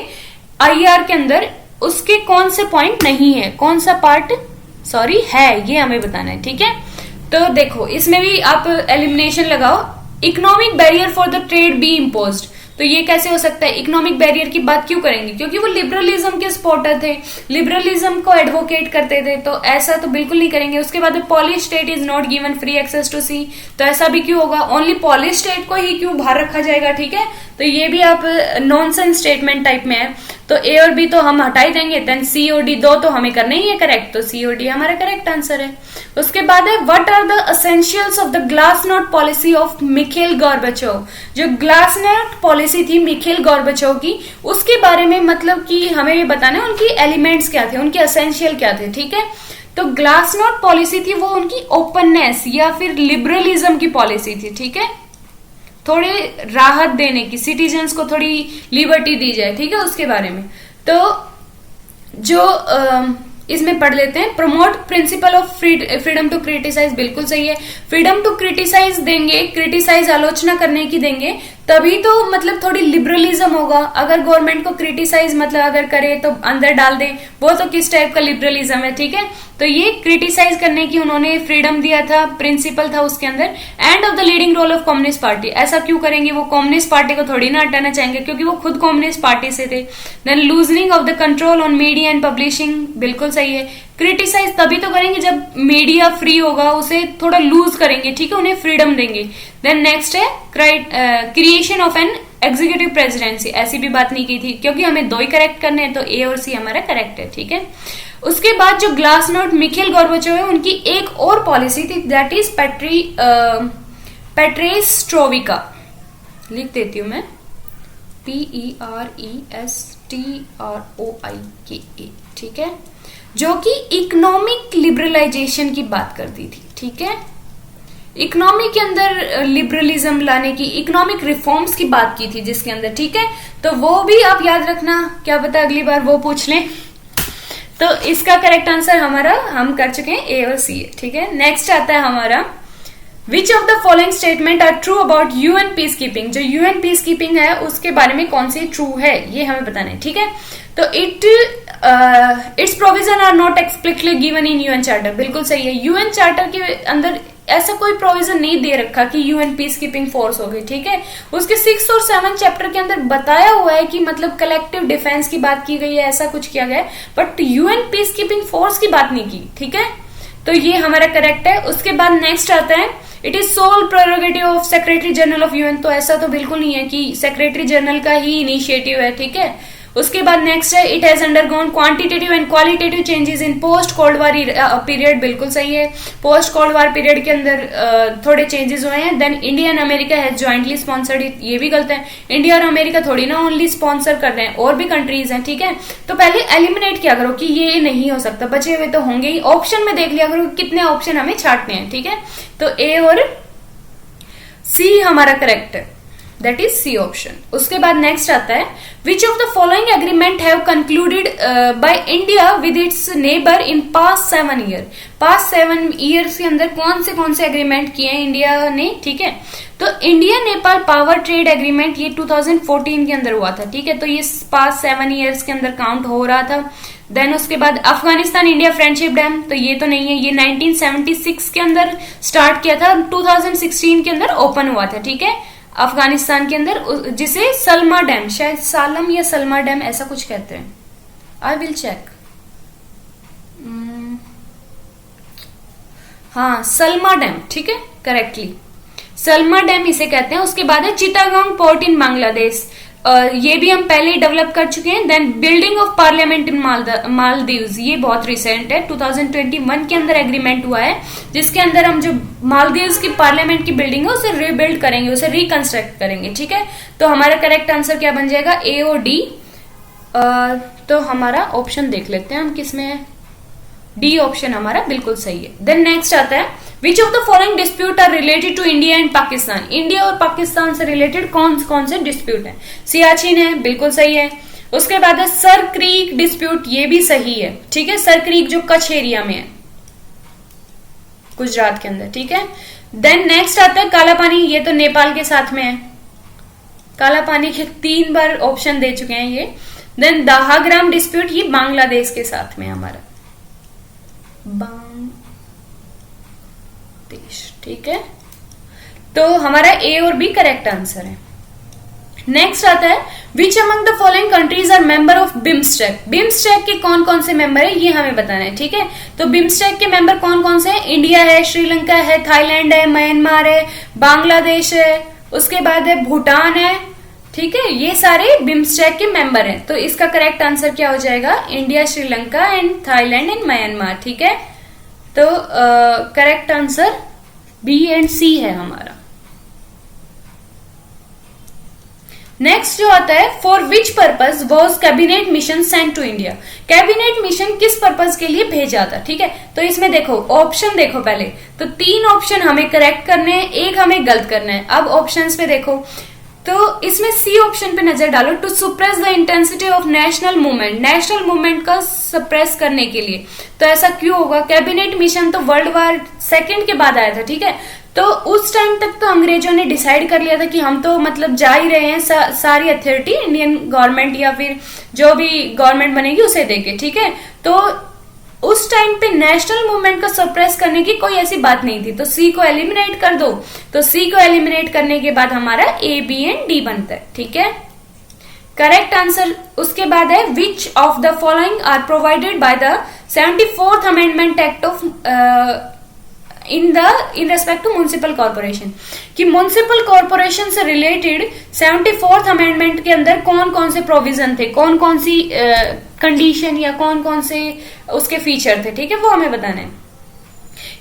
आईआर के अंदर, उसके कौन से पॉइंट नहीं है, कौन सा पार्ट है, ये हमें बताना है, ठीक है। तो देखो इसमें भी आप एलिमिनेशन लगाओ, economic barrier for the trade B imposed, तो ये कैसे हो सकता है, इकोनॉमिक बैरियर की बात क्यों करेंगे, क्योंकि वो लिबरलिज्म के सपोर्टर थे, लिबरलिज्म को एडवोकेट करते थे, तो ऐसा तो बिल्कुल नहीं करेंगे। उसके बाद Polish state is not given free access to sea, तो ऐसा भी क्यों होगा, ओनली पॉलिश स्टेट को ही क्यों बाहर रखा जाएगा, ठीक है। तो ये भी आप नॉनसेंस स्टेटमेंट टाइप में है, तो ए और बी तो हम हटा ही देंगे, देन सी और डी दो तो हमें करना ही है करेक्ट, तो सी और डी हमारा करेक्ट आंसर है। उसके बाद है what are the essentials of the glasnost policy of Mikhail Gorbachev. जो ग्लासनोट पॉलिसी थी मिखेल गॉर्बाचोव की, उसके बारे में मतलब कि हमें ये बताना है उनकी एलिमेंट्स क्या थे, उनके एसेंशियल क्या थे, ठीक है। तो ग्लासनोट पॉलिसी थी वो उनकी ओपननेस या फिर लिबरलिज्म की पॉलिसी थी, ठीक है, थोड़े राहत देने की, सिटीजन्स को थोड़ी लिबर्टी दी जाए, ठीक है, उसके बारे में। तो जो इसमें पढ़ लेते हैं promote principle of freedom to criticise, बिल्कुल सही है, फ्रीडम टू क्रिटिसाइज देंगे, क्रिटिसाइज आलोचना करने की देंगे, तभी तो मतलब थोड़ी लिबरलिज्म होगा। अगर गवर्नमेंट को क्रिटिसाइज मतलब अगर करे तो अंदर डाल दे, वो तो किस टाइप का लिबरलिज्म है, ठीक है। तो ये क्रिटिसाइज करने की उन्होंने फ्रीडम दिया था, प्रिंसिपल था उसके अंदर। End of the leading role of communist party, ऐसा क्यों करेंगे, वो कम्युनिस्ट पार्टी को थोड़ी ना हटाना चाहेंगे क्योंकि वो खुद कम्युनिस्ट पार्टी से थे। Then loosening of the control on media and publishing, बिल्कुल सही है। क्रिटिसाइज तभी तो करेंगे जब मीडिया फ्री होगा, उसे थोड़ा लूज करेंगे, ठीक है, उन्हें फ्रीडम देंगे। देन नेक्स्ट है creation of an executive presidency, ऐसी भी बात नहीं की थी क्योंकि हमें दो ही करेक्ट करने हैं, तो ए और सी हमारा करेक्ट है, ठीक है। उसके बाद जो ग्लासनोट मिखेल गोर्बाचोव है, उनकी एक और पॉलिसी थी, दैट इज पेट्रेस्ट्रोविका, लिख देती हूं मैं, PERESTROIKA, ठीक है, जो कि इकोनॉमिक लिबरलाइजेशन की बात करती थी, ठीक है। इकोनॉमी के अंदर लिबरलिज्म लाने की, इकोनॉमिक रिफॉर्म्स की बात की थी जिसके अंदर, ठीक है। तो वो भी आप याद रखना, क्या पता अगली बार वो पूछ लें। तो इसका करेक्ट आंसर हमारा हम कर चुके हैं, ए और सी, ठीक है। नेक्स्ट आता है हमारा, which of the following statement are true about UN peace keeping, जो यूएन पीस कीपिंग है उसके बारे में कौन सी ट्रू है, ये हमें बताना है, ठीक है। तो it's provision are not explicitly given in UN charter, बिल्कुल सही है। यूएन चार्टर के अंदर ऐसा कोई प्रोविजन नहीं दे रखा कि यूएन पीस कीपिंग फोर्स होगी, ठीक है। उसके 6 और 7 चैप्टर के अंदर बताया हुआ है कि मतलब कलेक्टिव डिफेंस की बात की गई है, ऐसा कुछ किया गया है, but UN peace keeping force की बात नहीं की, ठीक है। तो ये हमारा करेक्ट है। उसके बाद नेक्स्ट आता है, it is sole prerogative of secretary general of UN, तो ऐसा तो बिल्कुल नहीं है कि सेक्रेटरी जनरल का ही इनिशिएटिव है, ठीक है। उसके बाद नेक्स्ट है, it has undergone quantitative and qualitative changes in post cold war period, बिल्कुल सही है। पोस्ट कोल्ड वार पीरियड के अंदर थोड़े चेंजेस हुए हैं। Then India and America has jointly sponsored it, ये भी गलत है। इंडिया और अमेरिका थोड़ी ना ओनली स्पॉन्सर कर रहे हैं, और भी कंट्रीज हैं, ठीक है। तो पहले एलिमिनेट किया करो कि ये नहीं हो सकता, बचे हुए तो होंगे ही। ऑप्शन में देख लिया करो कितने ऑप्शन हमें छांटने हैं, ठीक है। तो ए और सी हमारा करेक्ट है, दैट इज सी ऑप्शन। उसके बाद नेक्स्ट आता है, which of the following agreement have concluded by India with its neighbour in past 7 year, past 7 years के अंदर कौन से एग्रीमेंट किए हैं इंडिया ने, ठीक है। तो India Nepal power trade agreement ये 2014 के अंदर हुआ था, ठीक है। तो ये पास्ट 7 ईयर्स के अंदर काउंट हो रहा था। देन उसके बाद अफगानिस्तान इंडिया फ्रेंडशिप डैम, तो ये तो नहीं है, ये 1976 के अंदर स्टार्ट किया था, 2016 के अंदर ओपन हुआ था, ठीक है, अफगानिस्तान के अंदर, जिसे सलमा डैम, शायद सालम या सलमा डैम ऐसा कुछ कहते हैं, आई विल चेक। हाँ, सलमा डैम, ठीक है, करेक्टली सलमा डैम इसे कहते हैं। उसके बाद है चिटागोंग पोर्ट इन बांग्लादेश, ये भी हम पहले ही डेवलप कर चुके हैं। Then building of parliament in Maldives, ये बहुत रिसेंट है, 2021 के अंदर एग्रीमेंट हुआ है, जिसके अंदर हम जो मालदीव्स की पार्लियामेंट की बिल्डिंग है उसे रिबिल्ड करेंगे, उसे रिकंस्ट्रक्ट करेंगे, ठीक है। तो हमारा करेक्ट आंसर क्या बन जाएगा, ए और डी। तो हमारा ऑप्शन देख लेते हैं हम किसमें है, डी ऑप्शन हमारा बिल्कुल सही है। देन नेक्स्ट आता है, which of the following dispute are related to India and Pakistan, India और पाकिस्तान से रिलेटेड कौन से डिस्प्यूट है, सियाचिन है, बिल्कुल सही है। उसके बाद है सर क्रीक डिस्प्यूट, ये भी सही है, ठीक है, सर क्रीक जो कच्छ एरिया में है गुजरात के अंदर, ठीक है। देन नेक्स्ट आता है काला पानी, ये तो नेपाल के साथ में है, काला पानी के 3 बार ऑप्शन दे चुके हैं ये। देन दाहाग्राम डिस्प्यूट, ये बांग्लादेश के साथ में हमारा, बांग्लादेश, ठीक है। तो हमारा ए और बी करेक्ट आंसर है। नेक्स्ट आता है, which among the following countries are member of BIMSTEC, BIMSTEC के कौन से मेंबर है ये हमें बताना है, ठीक है। तो बिम्स्टेक के मेंबर कौन से हैं, इंडिया है, श्रीलंका है, थाईलैंड है, म्यांमार है, बांग्लादेश है, उसके बाद है भूटान है, ठीक है। ये सारे बिम्स्टेक के मेंबर हैं। तो इसका करेक्ट आंसर क्या हो जाएगा, India, Sri Lanka and Thailand and Myanmar, ठीक है। तो correct answer B and C है हमारा। नेक्स्ट जो आता है, for which purpose was cabinet mission sent to India, cabinet mission किस पर्पज के लिए भेजा था, ठीक है। तो इसमें देखो ऑप्शन देखो पहले, तो 3 ऑप्शन हमें करेक्ट करने हैं, 1 हमें गलत करना है। अब ऑप्शंस पे देखो, तो इसमें सी ऑप्शन पे नजर डालो, to suppress the intensity of national movement, national movement का सप्रेस करने के लिए। तो ऐसा क्यों होगा, कैबिनेट मिशन तो वर्ल्ड वार 2 के बाद आया था, ठीक है। तो उस टाइम तक तो अंग्रेजों ने डिसाइड कर लिया था कि हम तो मतलब जा ही रहे हैं, सारी अथॉरिटी इंडियन गवर्नमेंट या फिर जो भी गवर्नमेंट बनेगी उसे देके, ठीक है। तो उस टाइम पे नेशनल मूवमेंट को सप्रेस करने की कोई ऐसी बात नहीं थी, तो सी को एलिमिनेट कर दो। तो सी को एलिमिनेट करने के बाद हमारा ए, बी एंड डी बनता है, ठीक है। करेक्ट आंसर उसके बाद है which of the following are provided by the 74th amendment act of in respect to municipal corporation, कि म्युनिसिपल कॉर्पोरेशन से रिलेटेड 74th अमेंडमेंट के अंदर कौन कौन से प्रोविजन थे, कौन कौन सी कंडीशन या कौन कौन से उसके फीचर थे, ठीक है, वो हमें बताना है।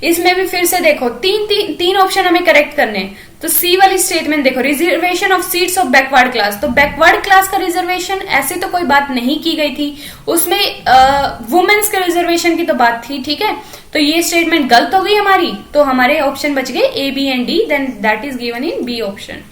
इसमें भी फिर से देखो तीन ऑप्शन हमें करेक्ट करने हैं। तो सी वाली स्टेटमेंट देखो, reservation of seats of backward class, तो बैकवर्ड क्लास का रिजर्वेशन ऐसी तो कोई बात नहीं की गई थी, उसमें वुमेन्स के रिजर्वेशन की तो बात थी, ठीक है। तो ये स्टेटमेंट गलत हो गई हमारी, तो हमारे ऑप्शन बच गए A, B and D, then that is given in B option.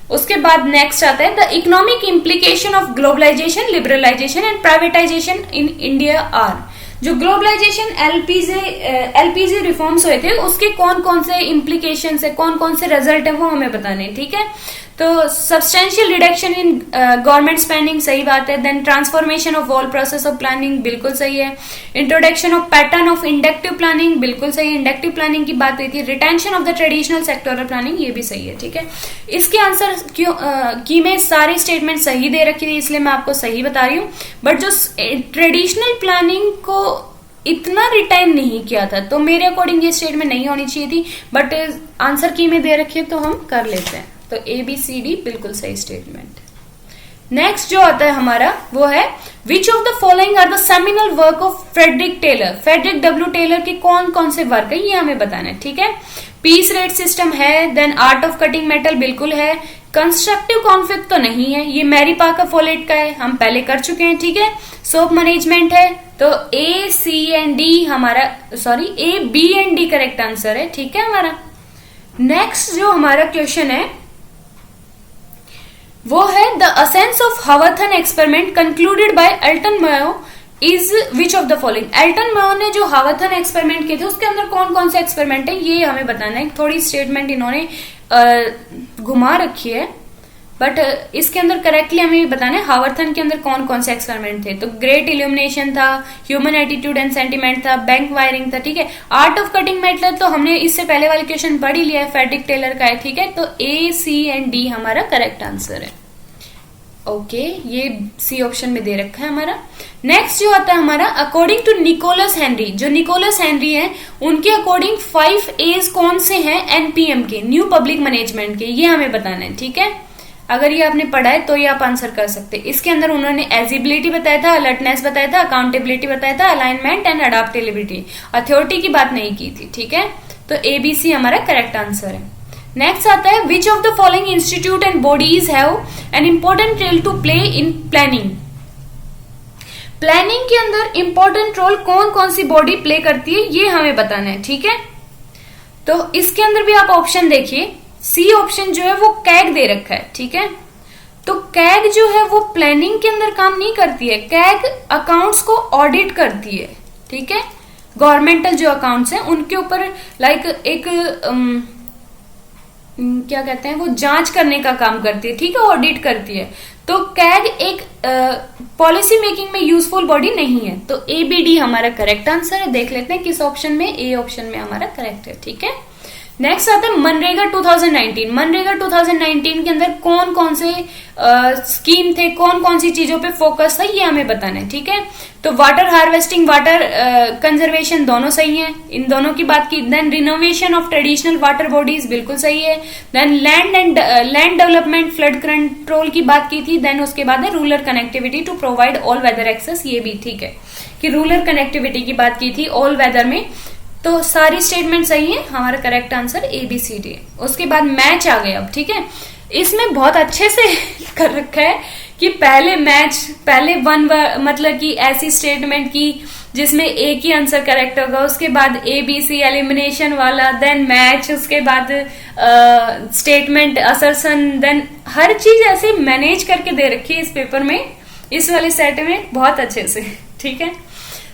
उसके बाद नेक्स्ट आता है the economic implication of globalisation, liberalisation and privatisation in India are. जो ग्लोबलाइजेशन एलपीजी रिफॉर्म्स हुए थे उसके कौन कौन से इम्प्लीकेशन है, कौन कौन से रिजल्ट है, वो हमें बताने हैं, ठीक है। तो substantial reduction in government spending, सही बात है। देन transformation of all process of planning, बिल्कुल सही है। Introduction of pattern of inductive planning, बिल्कुल सही है, इंडक्टिव प्लानिंग की बात हुई थी। Retention of the traditional sectoral planning, ये भी सही है, ठीक है। इसके आंसर क्यों की मैं सारी स्टेटमेंट सही दे रखी थी, इसलिए मैं आपको सही बता रही हूँ, बट जो ट्रेडिशनल प्लानिंग को इतना रिटेन नहीं किया था, तो मेरे अकॉर्डिंग ये स्टेटमेंट नहीं होनी चाहिए थी, बट आंसर की में दे रखी है तो हम कर लेते हैं। तो ए, बी, सी, डी बिल्कुल सही स्टेटमेंट। नेक्स्ट जो आता है हमारा वो है which of the following are the seminal work of Frederick Taylor. Frederick W Taylor के कौन कौन से वर्क है ये हमें बताना है, ठीक है। पीस रेट सिस्टम है, then art of cutting metal बिल्कुल है, कंस्ट्रक्टिव कॉन्फ्लिक्ट तो नहीं है, ये मैरी पार्कर फोलेट का है, हम पहले कर चुके हैं, ठीक है। सोप मैनेजमेंट है, तो ए, सी एंड डी हमारा, sorry A, B and D correct answer है, ठीक है हमारा। नेक्स्ट जो हमारा क्वेश्चन है वो है द असेंस ऑफ हावर्थन experiment concluded by Elton Mayo is which of the following. Elton Mayo ने जो हावर्थन एक्सपेरिमेंट किए थे उसके अंदर कौन कौन से एक्सपेरिमेंट है ये हमें बताना है। थोड़ी स्टेटमेंट इन्होंने घुमा रखी है, बट इसके अंदर करेक्टली हमें बताना है हावर्थन के अंदर कौन कौन से एक्सपेरिमेंट थे। तो ग्रेट इल्यूमिनेशन था, ह्यूमन एटीट्यूड एंड सेंटिमेंट था, बैंक वायरिंग था, ठीक है। आर्ट ऑफ कटिंग मेटल तो हमने इससे पहले वाले क्वेश्चन पढ़ ही लिया है, फ्रेडरिक टेलर का है, ठीक है। तो ए, सी एंड डी हमारा करेक्ट आंसर है, ओके। ये सी ऑप्शन में दे रखा है हमारा। नेक्स्ट जो आता है हमारा अकॉर्डिंग टू निकोलस हेनरी, जो निकोलस हेनरी है उनके अकॉर्डिंग 5 A's कौन से हैं एनपीएम के, न्यू पब्लिक मैनेजमेंट के, ये हमें बताना है, ठीक है। अगर ये आपने पढ़ा है तो ये आप आंसर कर सकते हैं। इसके अंदर उन्होंने एजिबिलिटी बताया था, अलर्टनेस बताया था, अकाउंटेबिलिटी बताया था, अलाइनमेंट एंड अडाप्टेबिलिटी, अथॉरिटी की बात नहीं की थी, ठीक है। तो एबीसी हमारा करेक्ट आंसर है। नेक्स्ट आता है which of the following institute and bodies have an important role to play in planning. Planning के अंदर इंपॉर्टेंट रोल कौन कौन सी बॉडी प्ले करती है ये हमें बताना है, ठीक है। तो इसके अंदर भी आप ऑप्शन देखिए, सी ऑप्शन जो है वो कैग दे रखा है, ठीक है। तो कैग जो है वो प्लानिंग के अंदर काम नहीं करती है, कैग अकाउंट्स को ऑडिट करती है, ठीक है। गवर्नमेंटल जो अकाउंट्स हैं उनके ऊपर लाइक एक क्या कहते हैं वो जांच करने का काम करती है, ठीक है, ऑडिट करती है। तो कैग एक पॉलिसी मेकिंग में यूजफुल बॉडी नहीं है। तो एबीडी हमारा करेक्ट आंसर है। देख लेते हैं किस ऑप्शन में, ए ऑप्शन में हमारा करेक्ट है, ठीक है। नेक्स्ट आता है मनरेगा 2019। मनरेगा 2019 के अंदर कौन कौन से स्कीम थे, कौन कौन सी चीजों पे फोकस था ये हमें बताना है, ठीक है। तो वाटर हार्वेस्टिंग, वाटर कंजर्वेशन दोनों सही है, इन दोनों की बात की। Then renovation of traditional water bodies बिल्कुल सही है। Then land development, flood control की बात की थी। देन उसके बाद है rural connectivity to provide all weather access, ये भी ठीक है कि रूरल कनेक्टिविटी की बात की थी ऑल वेदर में। तो सारी स्टेटमेंट सही है, हमारा करेक्ट आंसर ABCD है। उसके बाद मैच आ गया अब, ठीक है। इसमें बहुत अच्छे से कर रखा है कि पहले मतलब कि ऐसी स्टेटमेंट की जिसमें एक ही आंसर करेक्ट होगा, उसके बाद ABC एलिमिनेशन वाला, देन मैच, उसके बाद स्टेटमेंट असर्शन, देन हर चीज ऐसे मैनेज करके दे रखी है इस पेपर में, इस वाले सेट में बहुत अच्छे से, ठीक है।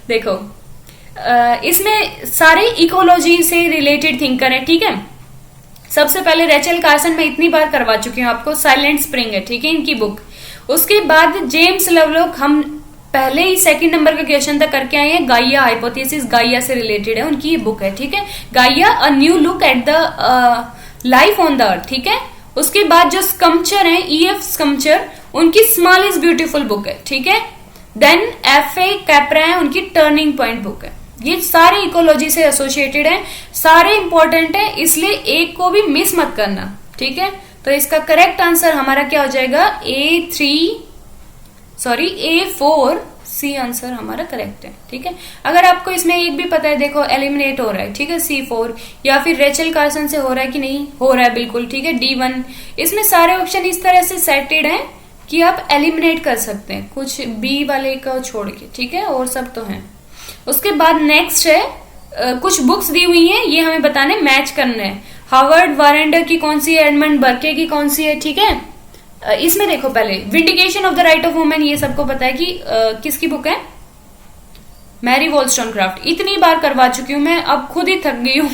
देखो इसमें सारे इकोलॉजी से रिलेटेड थिंकर है, ठीक है। सबसे पहले रेचल कार्सन मैं इतनी बार करवा चुकी हूँ आपको, साइलेंट स्प्रिंग है, ठीक है, इनकी बुक। उसके बाद जेम्स लवलॉक हम पहले ही सेकंड नंबर का क्वेश्चन तक करके आए हैं, गाइया हाइपोथेसिस, गाइया से रिलेटेड है, उनकी ये बुक है, ठीक है, Gaia a new look at the life on the earth, ठीक है। उसके बाद जो स्कम्पचर है, EF स्कम्पचर, उनकी स्मॉल इज ब्यूटीफुल बुक है, ठीक है। देन FA कैप्रा है, उनकी टर्निंग पॉइंट बुक है। ये सारे इकोलॉजी से एसोसिएटेड है, सारे इंपॉर्टेंट है, इसलिए एक को भी मिस मत करना, ठीक है। तो इसका करेक्ट आंसर हमारा क्या हो जाएगा, A4C आंसर हमारा करेक्ट है, ठीक है। अगर आपको इसमें एक भी पता है, देखो एलिमिनेट हो रहा है, ठीक है, C4, या फिर रेचल कार्सन से हो रहा है कि नहीं, हो रहा है बिल्कुल, ठीक है, D1, इसमें सारे ऑप्शन इस तरह से सेटेड हैं कि आप एलिमिनेट कर सकते हैं, कुछ B वाले को छोड़ के, ठीक है, और सब तो हैं। उसके बाद नेक्स्ट है, कुछ बुक्स दी हुई हैं, ये हमें बताने मैच करना है। हार्वर्ड वारेंडर की कौन सी है, एडमंड बर्के की कौन सी है, ठीक है। इसमें देखो पहले vindication of the right of women, ये सबको पता है कि किसकी बुक है, मैरी वॉलस्टोनक्राफ्ट, इतनी बार करवा चुकी हूं मैं, अब खुद ही थक गई हूं।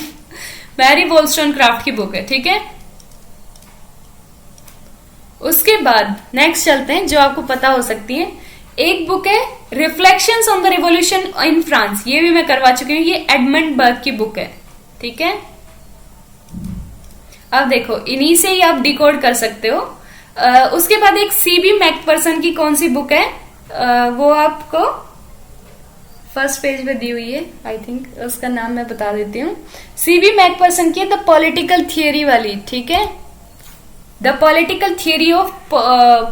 मैरी वॉलस्टोनक्राफ्ट की बुक है, ठीक है। उसके बाद नेक्स्ट चलते हैं, जो आपको पता हो सकती है, एक बुक है reflections on the revolution in France, ये भी मैं करवा चुकी हूँ, ये एडमंड बर्ग की बुक है, ठीक है। अब देखो इन्हीं से ही आप डिकोड कर सकते हो। उसके बाद एक CB मैकफर्सन की कौन सी बुक है, वो आपको फर्स्ट पेज पे दी हुई है, आई थिंक उसका नाम मैं बता देती हूँ। CB मैकफर्सन की द पॉलिटिकल थियरी वाली, ठीक है, the political theory of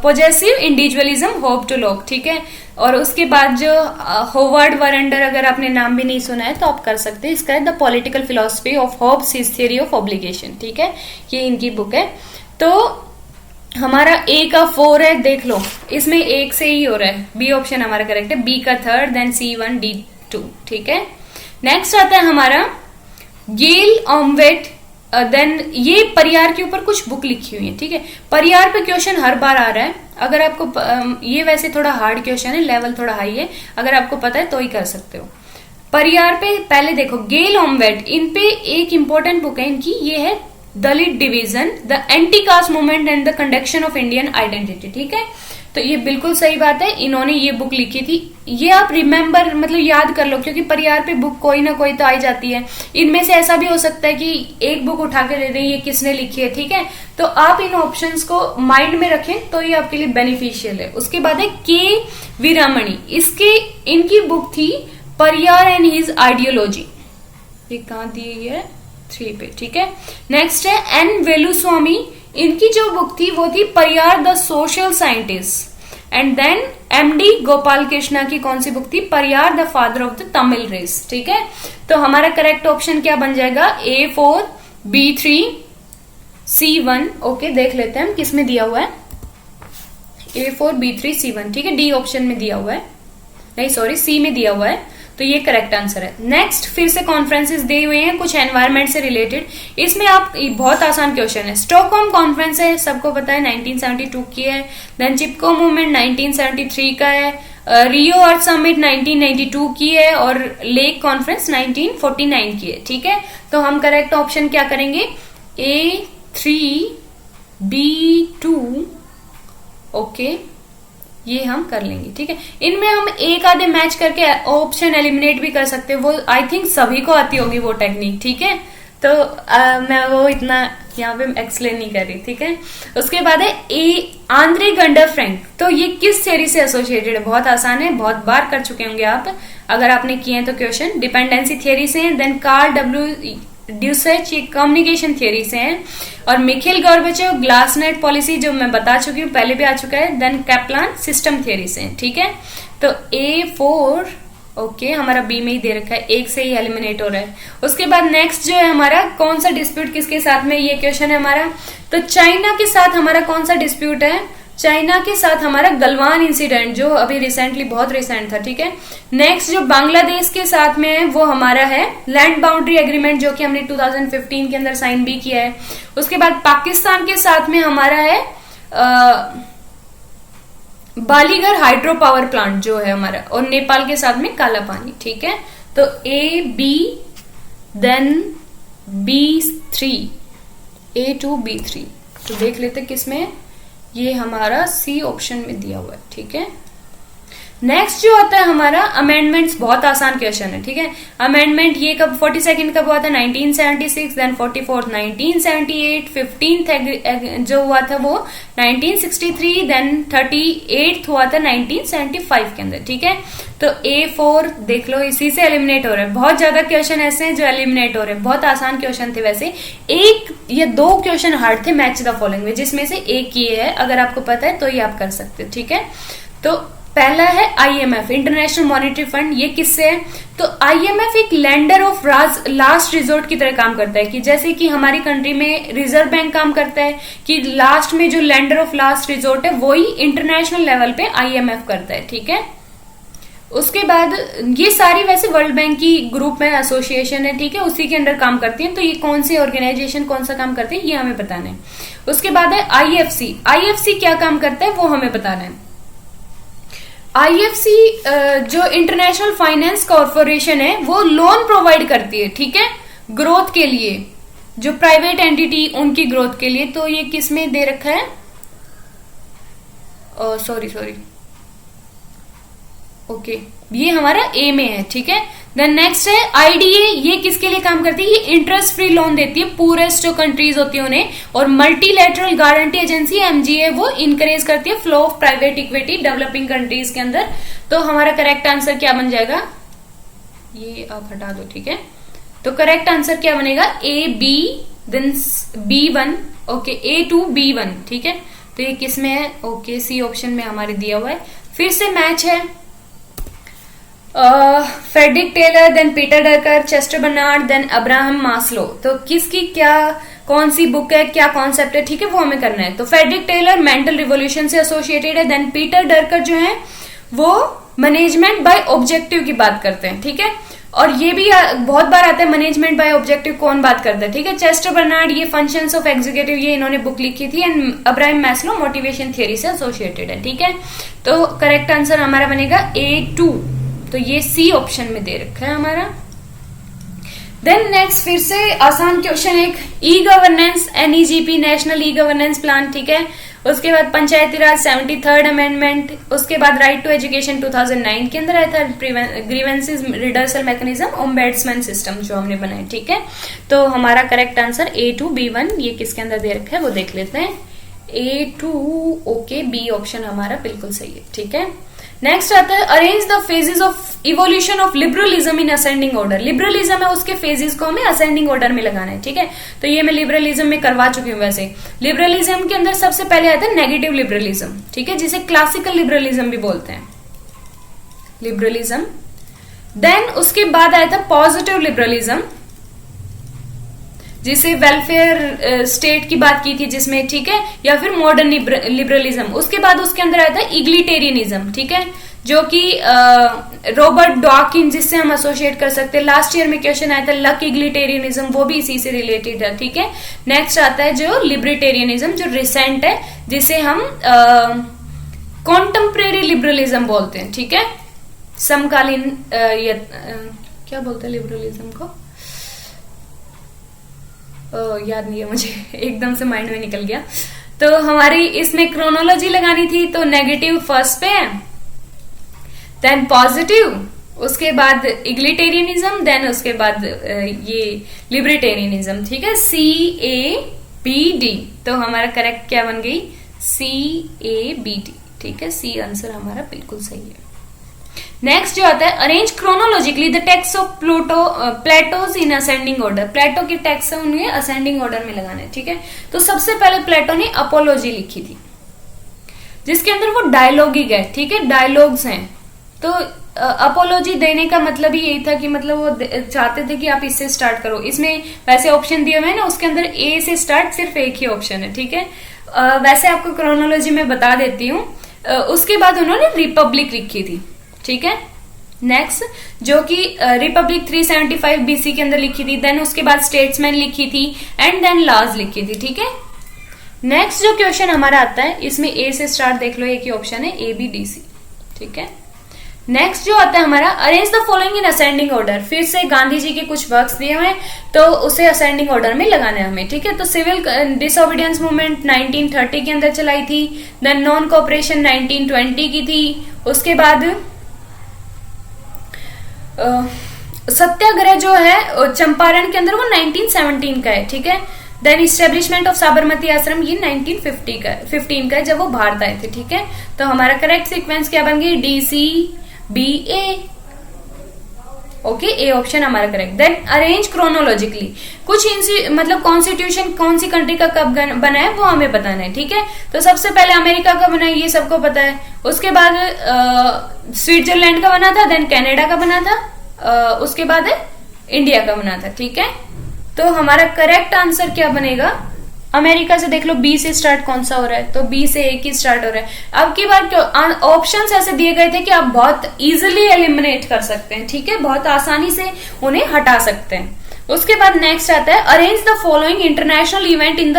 possessive individualism, Hobbes to Locke, ठीक है। और उसके बाद जो होवर्ड वरेंडर, अगर आपने नाम भी नहीं सुना है तो आप कर सकते हैं, इसका है the political philosophy of Hobbes his theory of obligation, ठीक है, ये इनकी बुक है। तो हमारा A का 4 है, देख लो इसमें एक से ही हो रहा है, B ऑप्शन हमारा करेक्ट है, B का 3rd, देन C1 D2, ठीक है। नेक्स्ट आता है हमारा गेल ऑमवेट, देन ये परियार के ऊपर कुछ बुक लिखी हुई है, ठीक है। परियार पे क्वेश्चन हर बार आ रहा है, अगर आपको ये वैसे थोड़ा हार्ड क्वेश्चन है, लेवल थोड़ा हाई है, अगर आपको पता है तो ही कर सकते हो। परियार पे पहले देखो गेल ऑमवेट, इन पे एक इंपॉर्टेंट बुक है इनकी, ये है Dalit division, the anti caste movement and the conduction of Indian identity, ठीक है। तो ये बिल्कुल सही बात है, इन्होंने ये बुक लिखी थी, ये आप रिमेम्बर मतलब याद कर लो, क्योंकि परियार पे बुक कोई ना कोई तो आई जाती है। इनमें से ऐसा भी हो सकता है कि एक बुक उठा के दे दें, ये किसने लिखी है, ठीक है। तो आप इन ऑप्शंस को माइंड में रखें तो ये आपके लिए बेनिफिशियल है। उसके बाद है के वीरामणि, इनकी बुक थी परियार एंड हिज आइडियोलॉजी, ये कहाँ दी है, 3 पे, ठीक है। नेक्स्ट है N वेलुस्वामी, इनकी जो बुक थी वो थी Periyar the social scientist. And then MD Gopal Krishna की कौन सी बुक थी, Periyar the father of the Tamil race, ठीक है। तो हमारा करेक्ट ऑप्शन क्या बन जाएगा, A4 B3 C1, ओके, देख लेते हैं हम किस में दिया हुआ है, A4 B3 C1, ठीक है, D ऑप्शन में दिया हुआ है, नहीं सॉरी C में दिया हुआ है, तो ये करेक्ट आंसर है। नेक्स्ट फिर से कॉन्फ्रेंसेस दिए हुए हैं कुछ एनवायरमेंट से रिलेटेड, इसमें आप बहुत आसान क्वेश्चन है। स्टॉकहोम कॉन्फ्रेंस है, सबको पता है 1972 की है, देन चिपको मूवमेंट 1973 का है, रियो अर्थ समिट 1992 की है, और लेक कॉन्फ्रेंस 1949 की है, ठीक है। तो हम करेक्ट ऑप्शन क्या करेंगे, A3 B2, ओके, ये हम कर लेंगे, ठीक है। इनमें हम एक आधे मैच करके ऑप्शन एलिमिनेट भी कर सकते हैं, वो आई थिंक सभी को आती होगी वो टेक्निक, ठीक है। तो मैं वो इतना यहाँ पे एक्सप्लेन नहीं कर रही, ठीक है। उसके बाद है आंद्रे गंडर फ्रैंक, तो ये किस थ्योरी से एसोसिएटेड है, बहुत आसान है, बहुत बार कर चुके होंगे आप, अगर आपने किए हैं तो क्वेश्चन, डिपेंडेंसी थ्योरी से है, देन कार्ल डब्ल्यू ड्यूसेच ये कम्युनिकेशन थियरी से है, और मिखिल गॉर्बेचोव ग्लासनेट पॉलिसी जो मैं बता चुकी हूँ, पहले भी आ चुका है, देन कैप्लान सिस्टम थियरी से है, ठीक है। तो A4 ओके, हमारा बी में ही दे रखा है, एक से ही एलिमिनेट हो रहा है। उसके बाद नेक्स्ट जो है हमारा, कौन सा डिस्प्यूट किसके साथ में, ये क्वेश्चन है हमारा। तो चाइना के साथ हमारा कौन सा डिस्प्यूट है, चाइना के साथ हमारा गलवान इंसिडेंट जो अभी रिसेंटली, बहुत रिसेंट था, ठीक है। नेक्स्ट जो बांग्लादेश के साथ में है वो हमारा है लैंड बाउंड्री एग्रीमेंट, जो कि हमने 2015 के अंदर साइन भी किया है। उसके बाद पाकिस्तान के साथ में हमारा है बालीगढ़ हाइड्रो पावर प्लांट जो है हमारा, और नेपाल के साथ में काला पानी, ठीक है। तो A B then B3, A2B3। तो देख लेते किसमें, ये हमारा सी ऑप्शन में दिया हुआ है। ठीक है, नेक्स्ट जो आता है हमारा अमेंडमेंट्स, बहुत आसान क्वेश्चन है। ठीक है, अमेंडमेंट ये कब 42nd कब हुआ था, 1976, देन 44th 1978, 15th जो हुआ था वो 1963, देन 38th हुआ था 1975 के अंदर। ठीक है, तो A4 देख लो, इसी से एलिमिनेट हो रहे हैं। बहुत ज्यादा क्वेश्चन ऐसे हैं जो एलिमिनेट हो रहे हैं, बहुत आसान क्वेश्चन थे। वैसे एक या दो क्वेश्चन हार्ड थे मैच द फॉलोइंग में, जिसमें से एक ये है, अगर आपको पता है तो ये आप कर सकते हो। ठीक है, तो पहला है IMF, इंटरनेशनल मॉनेटरी फंड। ये किससे है, तो IMF एक लेंडर ऑफ लास्ट रिजोर्ट की तरह काम करता है, कि जैसे कि हमारी कंट्री में रिजर्व बैंक काम करता है, कि लास्ट में जो लेंडर ऑफ लास्ट रिजोर्ट है वही इंटरनेशनल लेवल पे IMF करता है। ठीक है, उसके बाद ये सारी वैसे वर्ल्ड बैंक की ग्रुप में एसोसिएशन है। ठीक है, उसी के अंडर काम करती है। तो ये कौन सी ऑर्गेनाइजेशन कौन सा काम करती है ये हमें बताना है। उसके बाद है IFC क्या काम करता है वो हमें बताना है। IFC जो इंटरनेशनल फाइनेंस कॉर्पोरेशन है वो लोन प्रोवाइड करती है। ठीक है, ग्रोथ के लिए, जो प्राइवेट एंटिटी उनकी ग्रोथ के लिए। तो ये किस में दे रखा है, सॉरी ओके, ये हमारा A में है। ठीक है, देन नेक्स्ट है IDA, ये किसके लिए काम करती है, ये इंटरेस्ट फ्री लोन देती है पूरेस्ट जो कंट्रीज होती है उन्हें। और मल्टीलैटरल गारंटी एजेंसी MGA वो इनकरेज करती है flow of private equity developing countries के अंदर। तो हमारा करेक्ट आंसर क्या बन जाएगा, ये आप हटा दो। ठीक है, तो करेक्ट आंसर क्या बनेगा, AB then B1, okay, A2B1। ठीक है, तो ये किस में है, ओके, C ऑप्शन में हमारे दिया हुआ है। फिर से मैच है Frederick Taylor, then Peter Drucker, Chester Barnard, then Abraham Maslow. तो किसकी क्या कौन सी बुक है, क्या कॉन्सेप्ट है, ठीक है, वो हमें करना है। तो फ्रेडरिक टेलर मेंटल रिवोल्यूशन से एसोसिएटेड है। देन पीटर डरकर जो है वो मैनेजमेंट बाय ऑब्जेक्टिव की बात करते हैं। ठीक है, और ये भी बहुत बार आता है मैनेजमेंट बाय ऑब्जेक्टिव कौन बात करता है। ठीक है, चेस्टर बर्नार्ड ये फंक्शंस ऑफ एग्जीक्यूटिव, ये इन्होंने बुक लिखी थी। And Abraham Maslow motivation theory से एसोसिएटेड है। ठीक है, तो करेक्ट आंसर हमारा बनेगा A2। तो ये C ऑप्शन में दे रखा है हमारा। देन नेक्स्ट फिर से आसान क्वेश्चन, एक e governance NEGP, national e governance plan. ठीक है, उसके बाद पंचायती राज 73rd अमेंडमेंट, उसके बाद राइट टू एजुकेशन 2009 के अंदर आया था, ग्रीवेंसेस रिडर्सल मैकेनिज्म, ओम्बेड्समैन सिस्टम जो हमने बनाया। ठीक है, तो हमारा करेक्ट आंसर A2B1, ये किसके अंदर दे रखा है वो देख लेते हैं। A2, ओके, B ऑप्शन हमारा बिल्कुल सही है। ठीक है, नेक्स्ट आता है arrange the phases of evolution of liberalism in ascending order. Liberalism है, उसके फेजेस को हमें असेंडिंग ऑर्डर में लगाना है। ठीक है, तो ये मैं लिबरलिज्म में करवा चुकी हूँ। वैसे लिबरलिज्म के अंदर सबसे पहले आता है नेगेटिव लिबरलिज्म। ठीक है, जिसे क्लासिकल लिबरलिज्म भी बोलते हैं, लिबरलिज्म। देन उसके बाद आया था पॉजिटिव लिबरलिज्म, जिसे वेलफेयर स्टेट की बात की थी जिसमें, ठीक है, या फिर मॉडर्न लिबरलिज्म। उसके बाद उसके अंदर आया था इग्लिटेरियनिज्म। ठीक है, जो कि रॉबर्ट डॉकिन, जिससे हम एसोसिएट कर सकते हैं। लास्ट ईयर में क्वेश्चन आया था लक इग्लिटेरियनिज्म, वो भी इसी से रिलेटेड है। ठीक है, नेक्स्ट आता है जो लिबर्टेरियनिज्म, जो रिसेंट है, जिसे हम कॉन्टेम्परेरी लिबरलिज्म बोलते हैं। ठीक है, समकालीन क्या बोलते हैं लिबरलिज्म को, याद नहीं है मुझे, एकदम से माइंड में निकल गया। तो हमारी इसमें क्रोनोलॉजी लगानी थी, तो नेगेटिव फर्स्ट पे है, देन पॉजिटिव, उसके बाद इग्लिटेरियनिज्म, देन उसके बाद ये लिबर्टेरियनिज्म। ठीक है, CABD। तो हमारा करेक्ट क्या बन गई, CABD। ठीक है, C आंसर हमारा बिल्कुल सही है। नेक्स्ट जो आता है arrange chronologically the text of Plato's in ascending order. Plato के टेक्स्ट है उन्हें असेंडिंग ऑर्डर में लगाना है। ठीक है, तो सबसे पहले प्लेटो ने अपोलॉजी लिखी थी, जिसके अंदर वो डायलॉगिक है। ठीक है, डायलॉग्स हैं। तो अपोलॉजी देने का मतलब ही यही था कि मतलब वो चाहते थे कि आप इससे स्टार्ट करो। इसमें वैसे ऑप्शन दिए हुए हैं ना, उसके अंदर A से स्टार्ट सिर्फ एक ही ऑप्शन है। ठीक है, वैसे आपको क्रोनोलॉजी में बता देती हूँ। उसके बाद उन्होंने रिपब्लिक लिखी थी। ठीक है, नेक्स्ट जो कि रिपब्लिक 375 BC के अंदर लिखी थी। देन उसके बाद स्टेट्समैन लिखी थी, एंड देन लॉज लिखी थी। ठीक है, नेक्स्ट जो क्वेश्चन हमारा आता है, इसमें A से स्टार्ट देख लो, एक ही ऑप्शन है ABDC। ठीक है, नेक्स्ट जो आता है हमारा, arrange the following in ascending order. फिर से गांधी जी के कुछ वर्क्स दिए हुए हैं, तो उसे असेंडिंग ऑर्डर में लगाना है हमें, ठीक है। तो सिविल डिसओबीडियंस मूवमेंट 1930 के अंदर चलाई थी, देन नॉन कोऑपरेशन 1920 की थी, उसके बाद सत्याग्रह जो है चंपारण के अंदर वो 1917 का है, ठीक है। देन इस्टेब्लिशमेंट ऑफ साबरमती आश्रम ये 1915 का है, जब वो भारत आए थे, ठीक है। तो हमारा करेक्ट सीक्वेंस क्या बन गई, DCBA, ओके, ए ऑप्शन हमारा करेक्ट। देन अरेंज क्रोनोलॉजिकली, कुछ मतलब कॉन्स्टिट्यूशन कौन सी कंट्री का कब बना है वो हमें बताना है, ठीक है। तो सबसे पहले अमेरिका का बना है, ये सबको पता है। उसके बाद स्विट्जरलैंड का बना था, देन कनाडा का बना था, उसके बाद इंडिया का बना था, ठीक है। तो हमारा करेक्ट आंसर क्या बनेगा, अमेरिका से देख लो बी से स्टार्ट कौन सा हो रहा है, तो बी से एक ही स्टार्ट हो रहा है। अब की बार ऑप्शंस ऐसे दिए गए थे कि आप बहुत इजीली एलिमिनेट कर सकते हैं, ठीक है, बहुत आसानी से उन्हें हटा सकते हैं। उसके बाद नेक्स्ट आता है, arrange the following international event in the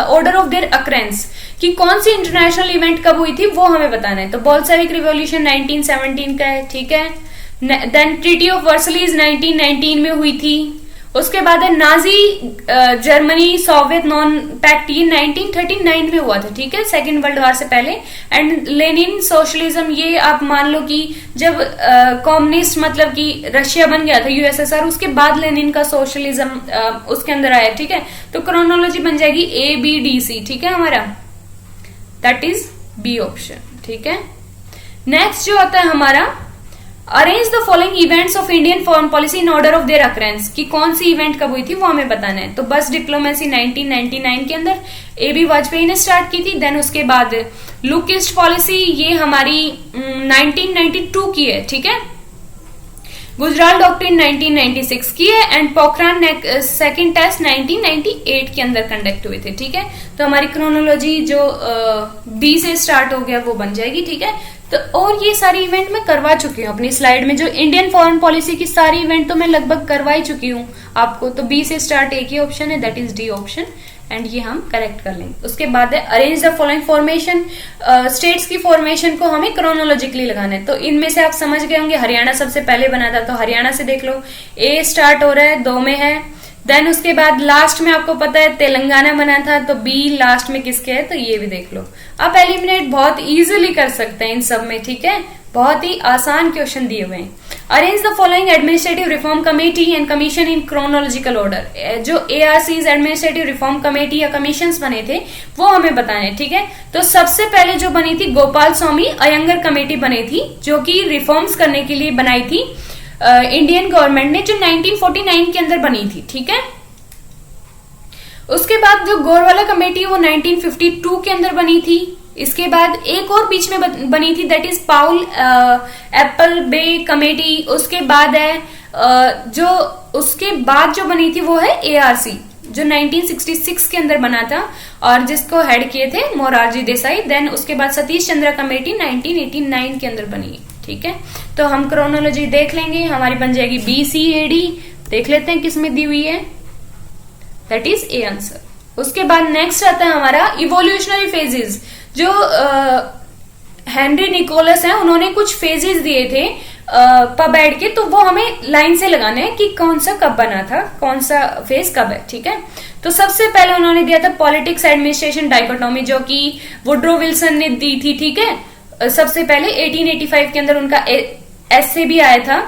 order of their occurrence, कि कौन सी इंटरनेशनल इवेंट कब हुई थी वो हमें बताना है। तो बोल्शेविक रिवॉल्यूशन 1917 का है, ठीक है। देन ट्रीटी ऑफ वर्सलीज 1919 में हुई थी। उसके बाद है Nazi Germany Soviet non pact, ये 1939 में हुआ था, ठीक है, सेकेंड वर्ल्ड वॉर से पहले। एंड लेनिन सोशलिज्म, ये आप मान लो कि जब कम्युनिस्ट मतलब कि रशिया बन गया था यूएसएसआर, उसके बाद लेनिन का सोशलिज्म उसके अंदर आया, ठीक है। तो क्रोनोलॉजी बन जाएगी ABDC, ठीक है, हमारा दैट इज बी ऑप्शन, ठीक है। नेक्स्ट जो आता है हमारा, arrange the following events of Indian foreign policy in order of their occurrence, कि कौन सी इवेंट कब हुई थी वो हमें बताना है। तो बस डिप्लोमेसी 1999 के अंदर AB वाजपेयी ने स्टार्ट की थी। देन उसके बाद लुक ईस्ट पॉलिसी, ये हमारी 1992 की है, ठीक है। गुजरात डॉक्ट्रिन 1996 की है, एंड पोखरान सेकंड टेस्ट 1998 के अंदर कंडक्ट हुए थे, ठीक है। तो हमारी क्रोनोलॉजी जो बी से स्टार्ट हो गया वो बन जाएगी, ठीक है। तो और ये सारी इवेंट मैं करवा चुकी हूँ अपनी स्लाइड में, जो इंडियन फॉरेन पॉलिसी की सारी इवेंट तो मैं लगभग करवा ही चुकी हूँ आपको। तो बी से स्टार्ट एक ही ऑप्शन है, that is D option, and ये हम करेक्ट कर लेंगे। उसके बाद है arrange the following formation, states की फॉर्मेशन को हमें क्रोनोलॉजिकली लगाना है। तो इनमें से आप समझ गए होंगे, हरियाणा सबसे पहले बना था, तो हरियाणा से देख लो, ए स्टार्ट हो रहा है, 2 में है। देन उसके बाद लास्ट में आपको पता है तेलंगाना बना था, तो बी लास्ट में किसके है, तो ये भी देख लो। आप एलिमिनेट बहुत इजीली कर सकते हैं इन सब में, ठीक है, बहुत ही आसान क्वेश्चन दिए हुए हैं। Arrange the following administrative reform committee and commission in chronological order, जो ARCs एडमिनिस्ट्रेटिव रिफॉर्म कमेटी या कमीशंस बने थे वो हमें बताने, ठीक है। तो सबसे पहले जो बनी थी गोपाल स्वामी अयंगर कमेटी बनी थी, जो कि रिफॉर्म्स करने के लिए बनाई थी इंडियन गवर्नमेंट ने, जो 1949 के अंदर बनी थी, ठीक है। उसके बाद जो गोरवाला कमेटी वो 1952 के अंदर बनी थी। इसके बाद एक और बीच में बनी थी, that is Paul Appleby committee. उसके बाद है जो उसके बाद जो बनी थी वो है ARC, जो 1966 के अंदर बना था और जिसको हेड किए थे मोरारजी देसाई। देन उसके बाद सतीश चंद्र कमेटी 1989 के अंदर बनी, ठीक है। तो हम क्रोनोलॉजी देख लेंगे, हमारी बन जाएगी BCAD। देख लेते हैं किसमें दी हुई है, दैट इज ए आंसर। उसके बाद नेक्स्ट आता है हमारा इवोल्यूशनरी फेजेस, जो हेनरी निकोलस है, उन्होंने कुछ फेजेस दिए थे पबैड के, तो वो हमें लाइन से लगाने हैं कि कौन सा कब बना था, कौन सा फेज कब है, ठीक है। तो सबसे पहले उन्होंने दिया था पॉलिटिक्स एडमिनिस्ट्रेशन डाइकोटोमी, जो कि वुड्रो विल्सन ने दी थी, ठीक है। सबसे पहले 1885 के अंदर उनका एस्से भी आया था।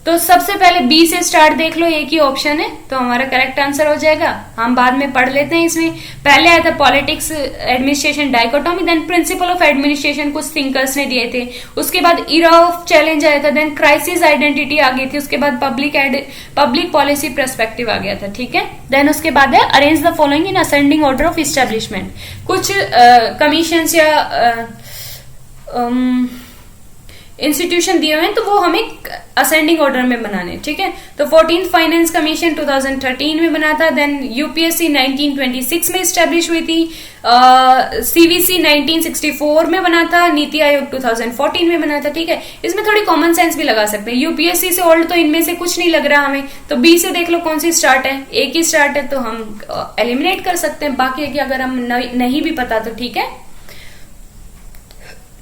तो सबसे पहले बी से स्टार्ट देख लो, एक ही ऑप्शन है, तो हमारा करेक्ट आंसर हो जाएगा। हम बाद में पढ़ लेते हैं। इसमें पहले आया था politics administration dichotomy, then principle of administration कुछ थिंकर्स ने दिए थे। उसके बाद इरा ऑफ चैलेंज आया था, देन क्राइसिस आइडेंटिटी आ गई थी। उसके बाद पब्लिक पॉलिसी पर्सपेक्टिव आ गया था, ठीक है। देन उसके बाद है arrange the following in ascending order of establishment. कुछ कमीशन या इंस्टीट्यूशन दिए हुए हैं, तो वो हमें असेंडिंग ऑर्डर में बनाने, ठीक है। तो 14th फाइनेंस कमीशन 2013 में बना था। देन UPSC 1926 में स्टैब्लिश हुई थी। CVC 1964 में बना था। नीति आयोग 2014 में बना था, ठीक है। इसमें थोड़ी कॉमन सेंस भी लगा सकते हैं। UPSC से ओल्ड तो इनमें से कुछ नहीं लग रहा हमें, तो बी से देख लो कौन सी स्टार्ट है, एक ही स्टार्ट है, तो हम एलिमिनेट कर सकते हैं। बाकी है कि अगर हम नहीं भी पता तो ठीक है।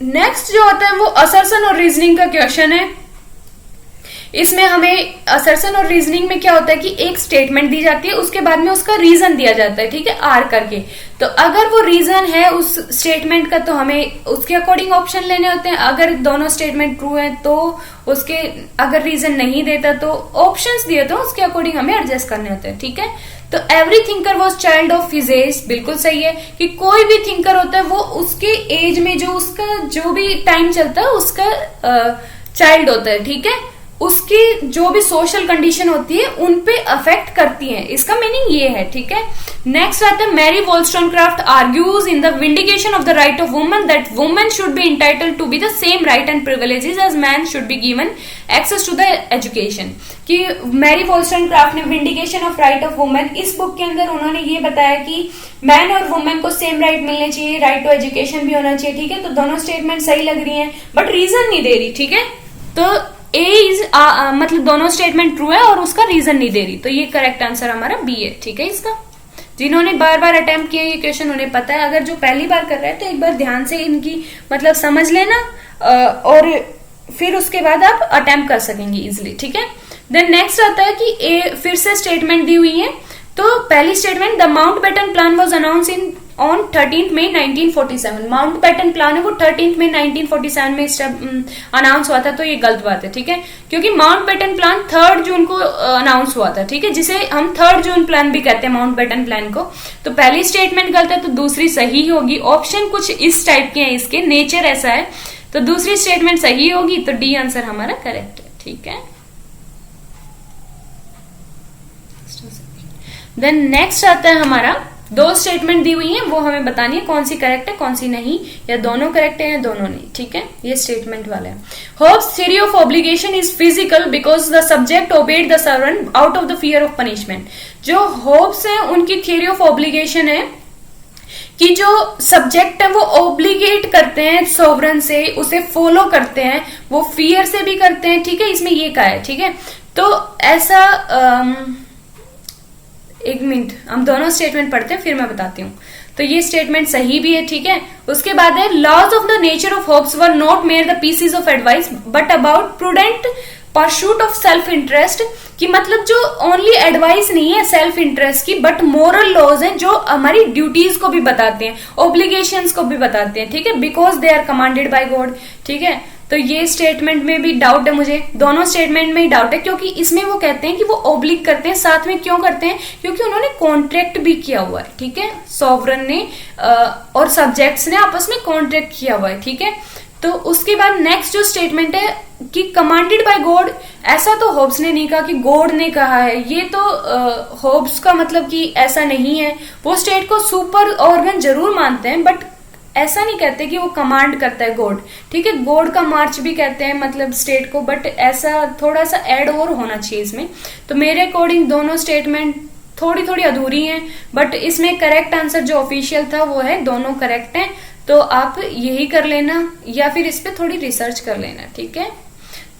नेक्स्ट जो आता है वो असर्शन और रीजनिंग का क्वेश्चन है। इसमें हमें असर्शन और रीजनिंग में क्या होता है कि एक स्टेटमेंट दी जाती है, उसके बाद में उसका रीजन दिया जाता है, ठीक है, आर करके। तो अगर वो रीजन है उस स्टेटमेंट का तो हमें उसके अकॉर्डिंग ऑप्शन लेने होते हैं। अगर दोनों स्टेटमेंट ट्रू है तो उसके, अगर रीजन नहीं देता तो ऑप्शंस दिए तो उसके अकॉर्डिंग हमें एडजस्ट करने होते हैं, ठीक है। तो every thinker was child of his age, बिल्कुल सही है कि कोई भी थिंकर होता है वो उसके एज में जो उसका जो भी टाइम चलता है उसका चाइल्ड होता है, ठीक है। उसकी जो भी सोशल कंडीशन होती है उन पे अफेक्ट करती है, इसका मीनिंग ये है, ठीक है। नेक्स्ट आता है Mary Wollstonecraft argues in the vindication of the right of woman that women should be entitled to be the same right and privileges as man should be given access to the education. कि मैरी वॉलस्टोनक्राफ्ट ने vindication of right of women, इस बुक के अंदर उन्होंने ये बताया कि मैन और वुमेन को सेम राइट मिलने चाहिए, राइट टू एजुकेशन भी होना चाहिए, ठीक है। तो दोनों स्टेटमेंट सही लग रही है बट रीजन नहीं दे रही, ठीक है। तो ए इज मतलब दोनों स्टेटमेंट ट्रू है और उसका रीजन नहीं दे रही, तो ये करेक्ट आंसर हमारा बी है, ठीक है। इसका जिन्होंने बार बार अटेम्प्ट किया ये क्वेश्चन उन्हें पता है, अगर जो पहली बार कर रहे हैं तो एक बार ध्यान से इनकी मतलब समझ लेना और फिर उसके बाद आप अटेम्प्ट कर सकेंगे इजिली, ठीक है। देन नेक्स्ट आता है कि ए फिर से स्टेटमेंट दी हुई है। तो पहली statement, the Mountbatten plan was announce in on 13 May 1947। Mountbatten plan है वो 13 मई 1947 में अनाउंस हुआ था, तो ये गलत बात है, ठीक है, क्योंकि माउंटबेटन प्लान 3 जून को अनाउंस हुआ था, ठीक है, जिसे हम 3 जून प्लान भी कहते हैं माउंटबेटन प्लान को। तो पहली स्टेटमेंट गलत है तो दूसरी सही होगी। ऑप्शन कुछ इस टाइप के हैं, इसके नेचर ऐसा है, तो दूसरी स्टेटमेंट सही होगी, तो डी आंसर हमारा करेक्ट है, ठीक है। देन नेक्स्ट आता है हमारा, 2 स्टेटमेंट दी हुई हैं, वो हमें बतानी है कौन सी करेक्ट है कौन सी नहीं, या दोनों करेक्ट है या दोनों नहीं, ठीक है। ये स्टेटमेंट वाला है। Hobbes theory of obligation is physical because the subject obeyed the servant out of the fear of punishment. जो होब्स है उनकी थ्योरी ऑफ ऑब्लिगेशन है कि जो सब्जेक्ट है वो ऑब्लिगेट करते हैं सोवरन से, उसे फॉलो करते हैं, वो फियर से भी करते हैं, ठीक है, इसमें ये कहा है, ठीक है। तो ऐसा एक मिनट, हम दोनों स्टेटमेंट पढ़ते हैं फिर मैं बताती हूँ। तो ये स्टेटमेंट सही भी है, ठीक है। उसके बाद है, laws of the nature of Hobbes were not merely the pieces of advice but about prudent pursuit of self interest. कि मतलब जो ओनली एडवाइस नहीं है सेल्फ इंटरेस्ट की, बट मोरल लॉज हैं जो हमारी ड्यूटीज को भी बताते हैं, ऑब्लिगेशंस को भी बताते हैं, ठीक है, because they are commanded by God, ठीक है। तो ये स्टेटमेंट में भी डाउट है मुझे, दोनों स्टेटमेंट में ही डाउट है, क्योंकि इसमें वो कहते हैं कि वो ऑब्लिग करते हैं, साथ में क्यों करते हैं, क्योंकि उन्होंने कॉन्ट्रैक्ट भी किया हुआ है, ठीक है, सॉवरन ने और सब्जेक्ट्स ने आपस में कॉन्ट्रैक्ट किया हुआ है, ठीक है। तो उसके बाद नेक्स्ट जो स्टेटमेंट है कि कमांडेड बाय गॉड, ऐसा तो होब्स ने नहीं कहा कि गॉड ने कहा है, ये तो होब्स का मतलब कि ऐसा नहीं है। वो स्टेट को सुपर ऑर्गन जरूर मानते हैं बट ऐसा नहीं कहते कि वो कमांड करता है गॉड, ठीक है। गॉड का मार्च भी कहते हैं मतलब स्टेट को, बट ऐसा थोड़ा सा ऐड और होना चाहिए इसमें। तो मेरे अकॉर्डिंग दोनों स्टेटमेंट थोड़ी थोड़ी अधूरी हैं, बट इसमें करेक्ट आंसर जो ऑफिशियल था वो है, दोनों करेक्ट हैं। तो आप यही कर लेना या फिर इस पे थोड़ी रिसर्च कर लेना, ठीक है।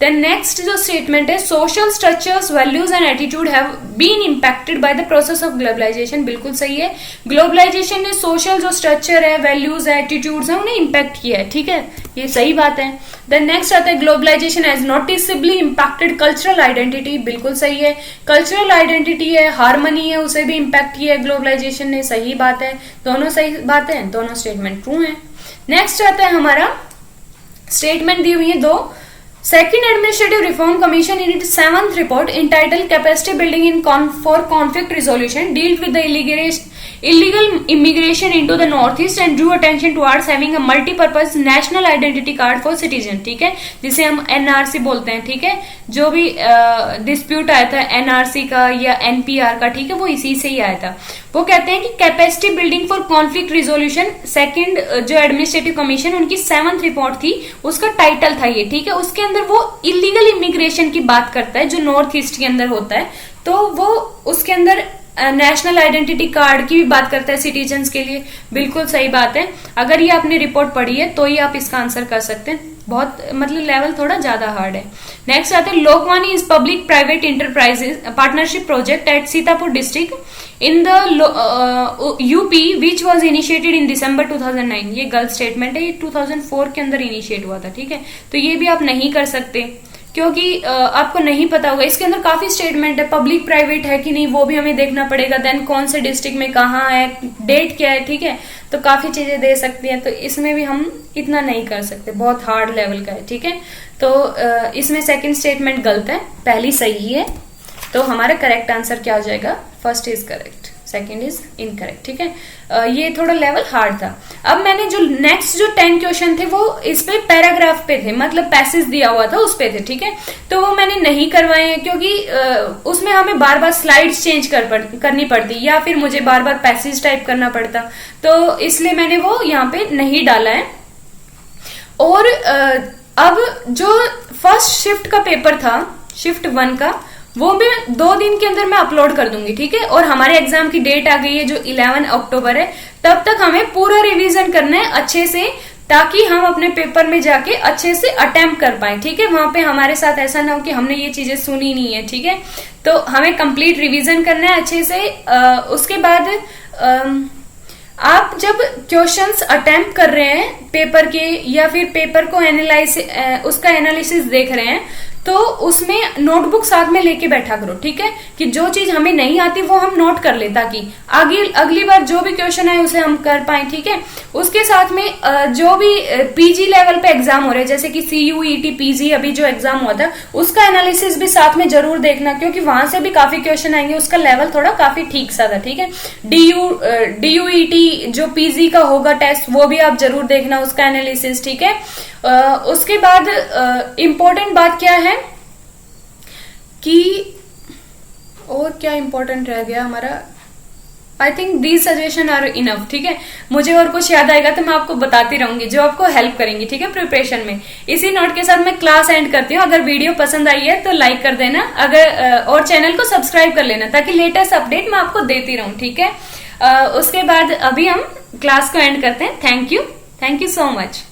देन नेक्स्ट जो स्टेटमेंट है, social structures values and attitude have been impacted by the process of globalisation, बिल्कुल सही है। ग्लोबलाइजेशन ने सोशल जो स्ट्रक्चर है, वैल्यूज है, एटीट्यूड्स है, उन्हें इम्पैक्ट किया है, ठीक है, ये सही बात है। देन नेक्स्ट आता है, globalisation has noticeably impacted cultural identity, बिल्कुल सही है। कल्चरल आइडेंटिटी है, हार्मनी है, उसे भी इम्पैक्ट किया है ग्लोबलाइजेशन ने, सही बात है। दोनों सही बात है, दोनों स्टेटमेंट ट्रू है। नेक्स्ट आता है हमारा, स्टेटमेंट दी हुई है 2, Second Administrative Reform Commission in its 7th report entitled Capacity Building for Conflict Resolution dealt with the illegal immigration into the Northeast and drew attention towards having a multi-purpose national identity card for citizen, ठीक है, जिसे हम NRC बोलते हैं, ठीक है। जो भी डिस्प्यूट आया था NRC का या NPR का, ठीक है, वो इसी से ही आया था। वो कहते हैं कि capacity building for conflict resolution, second जो एडमिनिस्ट्रेटिव कमीशन उनकी 7th रिपोर्ट थी, उसका टाइटल था ये, ठीक है। उसके अंदर वो इलीगल इमिग्रेशन की बात करता है जो नॉर्थ ईस्ट के अंदर होता है, तो वो उसके अंदर नेशनल आइडेंटिटी कार्ड की भी बात करता है सिटीजन्स के लिए। बिल्कुल सही बात है, अगर ये आपने रिपोर्ट पढ़ी है तो ही आप इसका आंसर कर सकते हैं। बहुत मतलब लेवल थोड़ा ज्यादा हार्ड है। नेक्स्ट आते हैं Lokvani is public private enterprises partnership project at Sitapur district in the UP which was initiated in December 2009। ये गलत स्टेटमेंट है, ये 2004 के अंदर इनिशिएट हुआ था, ठीक है। तो ये भी आप नहीं कर सकते क्योंकि आपको नहीं पता होगा। इसके अंदर काफी स्टेटमेंट है, पब्लिक प्राइवेट है कि नहीं वो भी हमें देखना पड़ेगा, देन कौन से डिस्ट्रिक्ट में कहाँ है, डेट क्या है, ठीक है। तो काफी चीजें दे सकती हैं, तो इसमें भी हम इतना नहीं कर सकते, बहुत हार्ड लेवल का है, ठीक है। तो इसमें सेकंड स्टेटमेंट गलत है, पहली सही है। तो हमारा करेक्ट आंसर क्या हो जाएगा, first is correct, second is incorrect, ठीक है। ये थोड़ा लेवल हार्ड था। अब मैंने जो नेक्स्ट जो 10 क्वेश्चन थे वो इस पे पैराग्राफ पे थे, मतलब पैसेज दिया हुआ था उस पे थे, ठीक है। तो वो मैंने नहीं करवाए हैं क्योंकि उसमें हमें बार बार स्लाइड्स चेंज करनी पड़ती या फिर मुझे बार बार पैसेज टाइप करना पड़ता, तो इसलिए मैंने वो यहाँ पे नहीं डाला है। और अब जो फर्स्ट शिफ्ट का पेपर था, शिफ्ट 1 का, वो भी 2 दिन के अंदर मैं अपलोड कर दूंगी, ठीक है। और हमारे एग्जाम की डेट आ गई है जो 11 अक्टूबर है, तब तक हमें पूरा रिवीजन करना है अच्छे से, ताकि हम अपने पेपर में जाके अच्छे से अटेम्प्ट कर पाए, ठीक है। वहां पे हमारे साथ ऐसा ना हो कि हमने ये चीजें सुनी नहीं है, ठीक है। तो हमें कंप्लीट रिवीजन करना है अच्छे से। उसके बाद आप जब क्वेश्चंस अटेम्प्ट कर रहे हैं पेपर के या फिर पेपर को उसका एनालिसिस देख रहे हैं, तो उसमें नोटबुक साथ में लेके बैठा करो, ठीक है। कि जो चीज हमें नहीं आती वो हम नोट कर ले, ताकि आगे अगली बार जो भी क्वेश्चन है उसे हम कर पाए, ठीक है। उसके साथ में जो भी पीजी लेवल पे एग्जाम हो रहे हैं, जैसे कि CUET पीजी अभी जो एग्जाम हुआ था, उसका एनालिसिस भी साथ में जरूर देखना, क्योंकि वहां से भी काफी क्वेश्चन आएंगे, उसका लेवल थोड़ा काफी ठीक सा था, ठीक है। DUET जो पीजी का होगा टेस्ट, वो भी आप जरूर देखना उसका एनालिसिस, ठीक है। उसके बाद इंपॉर्टेंट बात क्या है कि और क्या इंपॉर्टेंट रह गया हमारा, I think these suggestion are enough, ठीक है। मुझे और कुछ याद आएगा तो मैं आपको बताती रहूंगी जो आपको हेल्प करेंगी, ठीक है, प्रिपरेशन में। इसी नोट के साथ मैं क्लास एंड करती हूँ। अगर वीडियो पसंद आई है तो लाइक कर देना, अगर और चैनल को सब्सक्राइब कर लेना, ताकि लेटेस्ट अपडेट मैं आपको देती रहूं, ठीक है। उसके बाद अभी हम क्लास को एंड करते हैं। Thank you so much.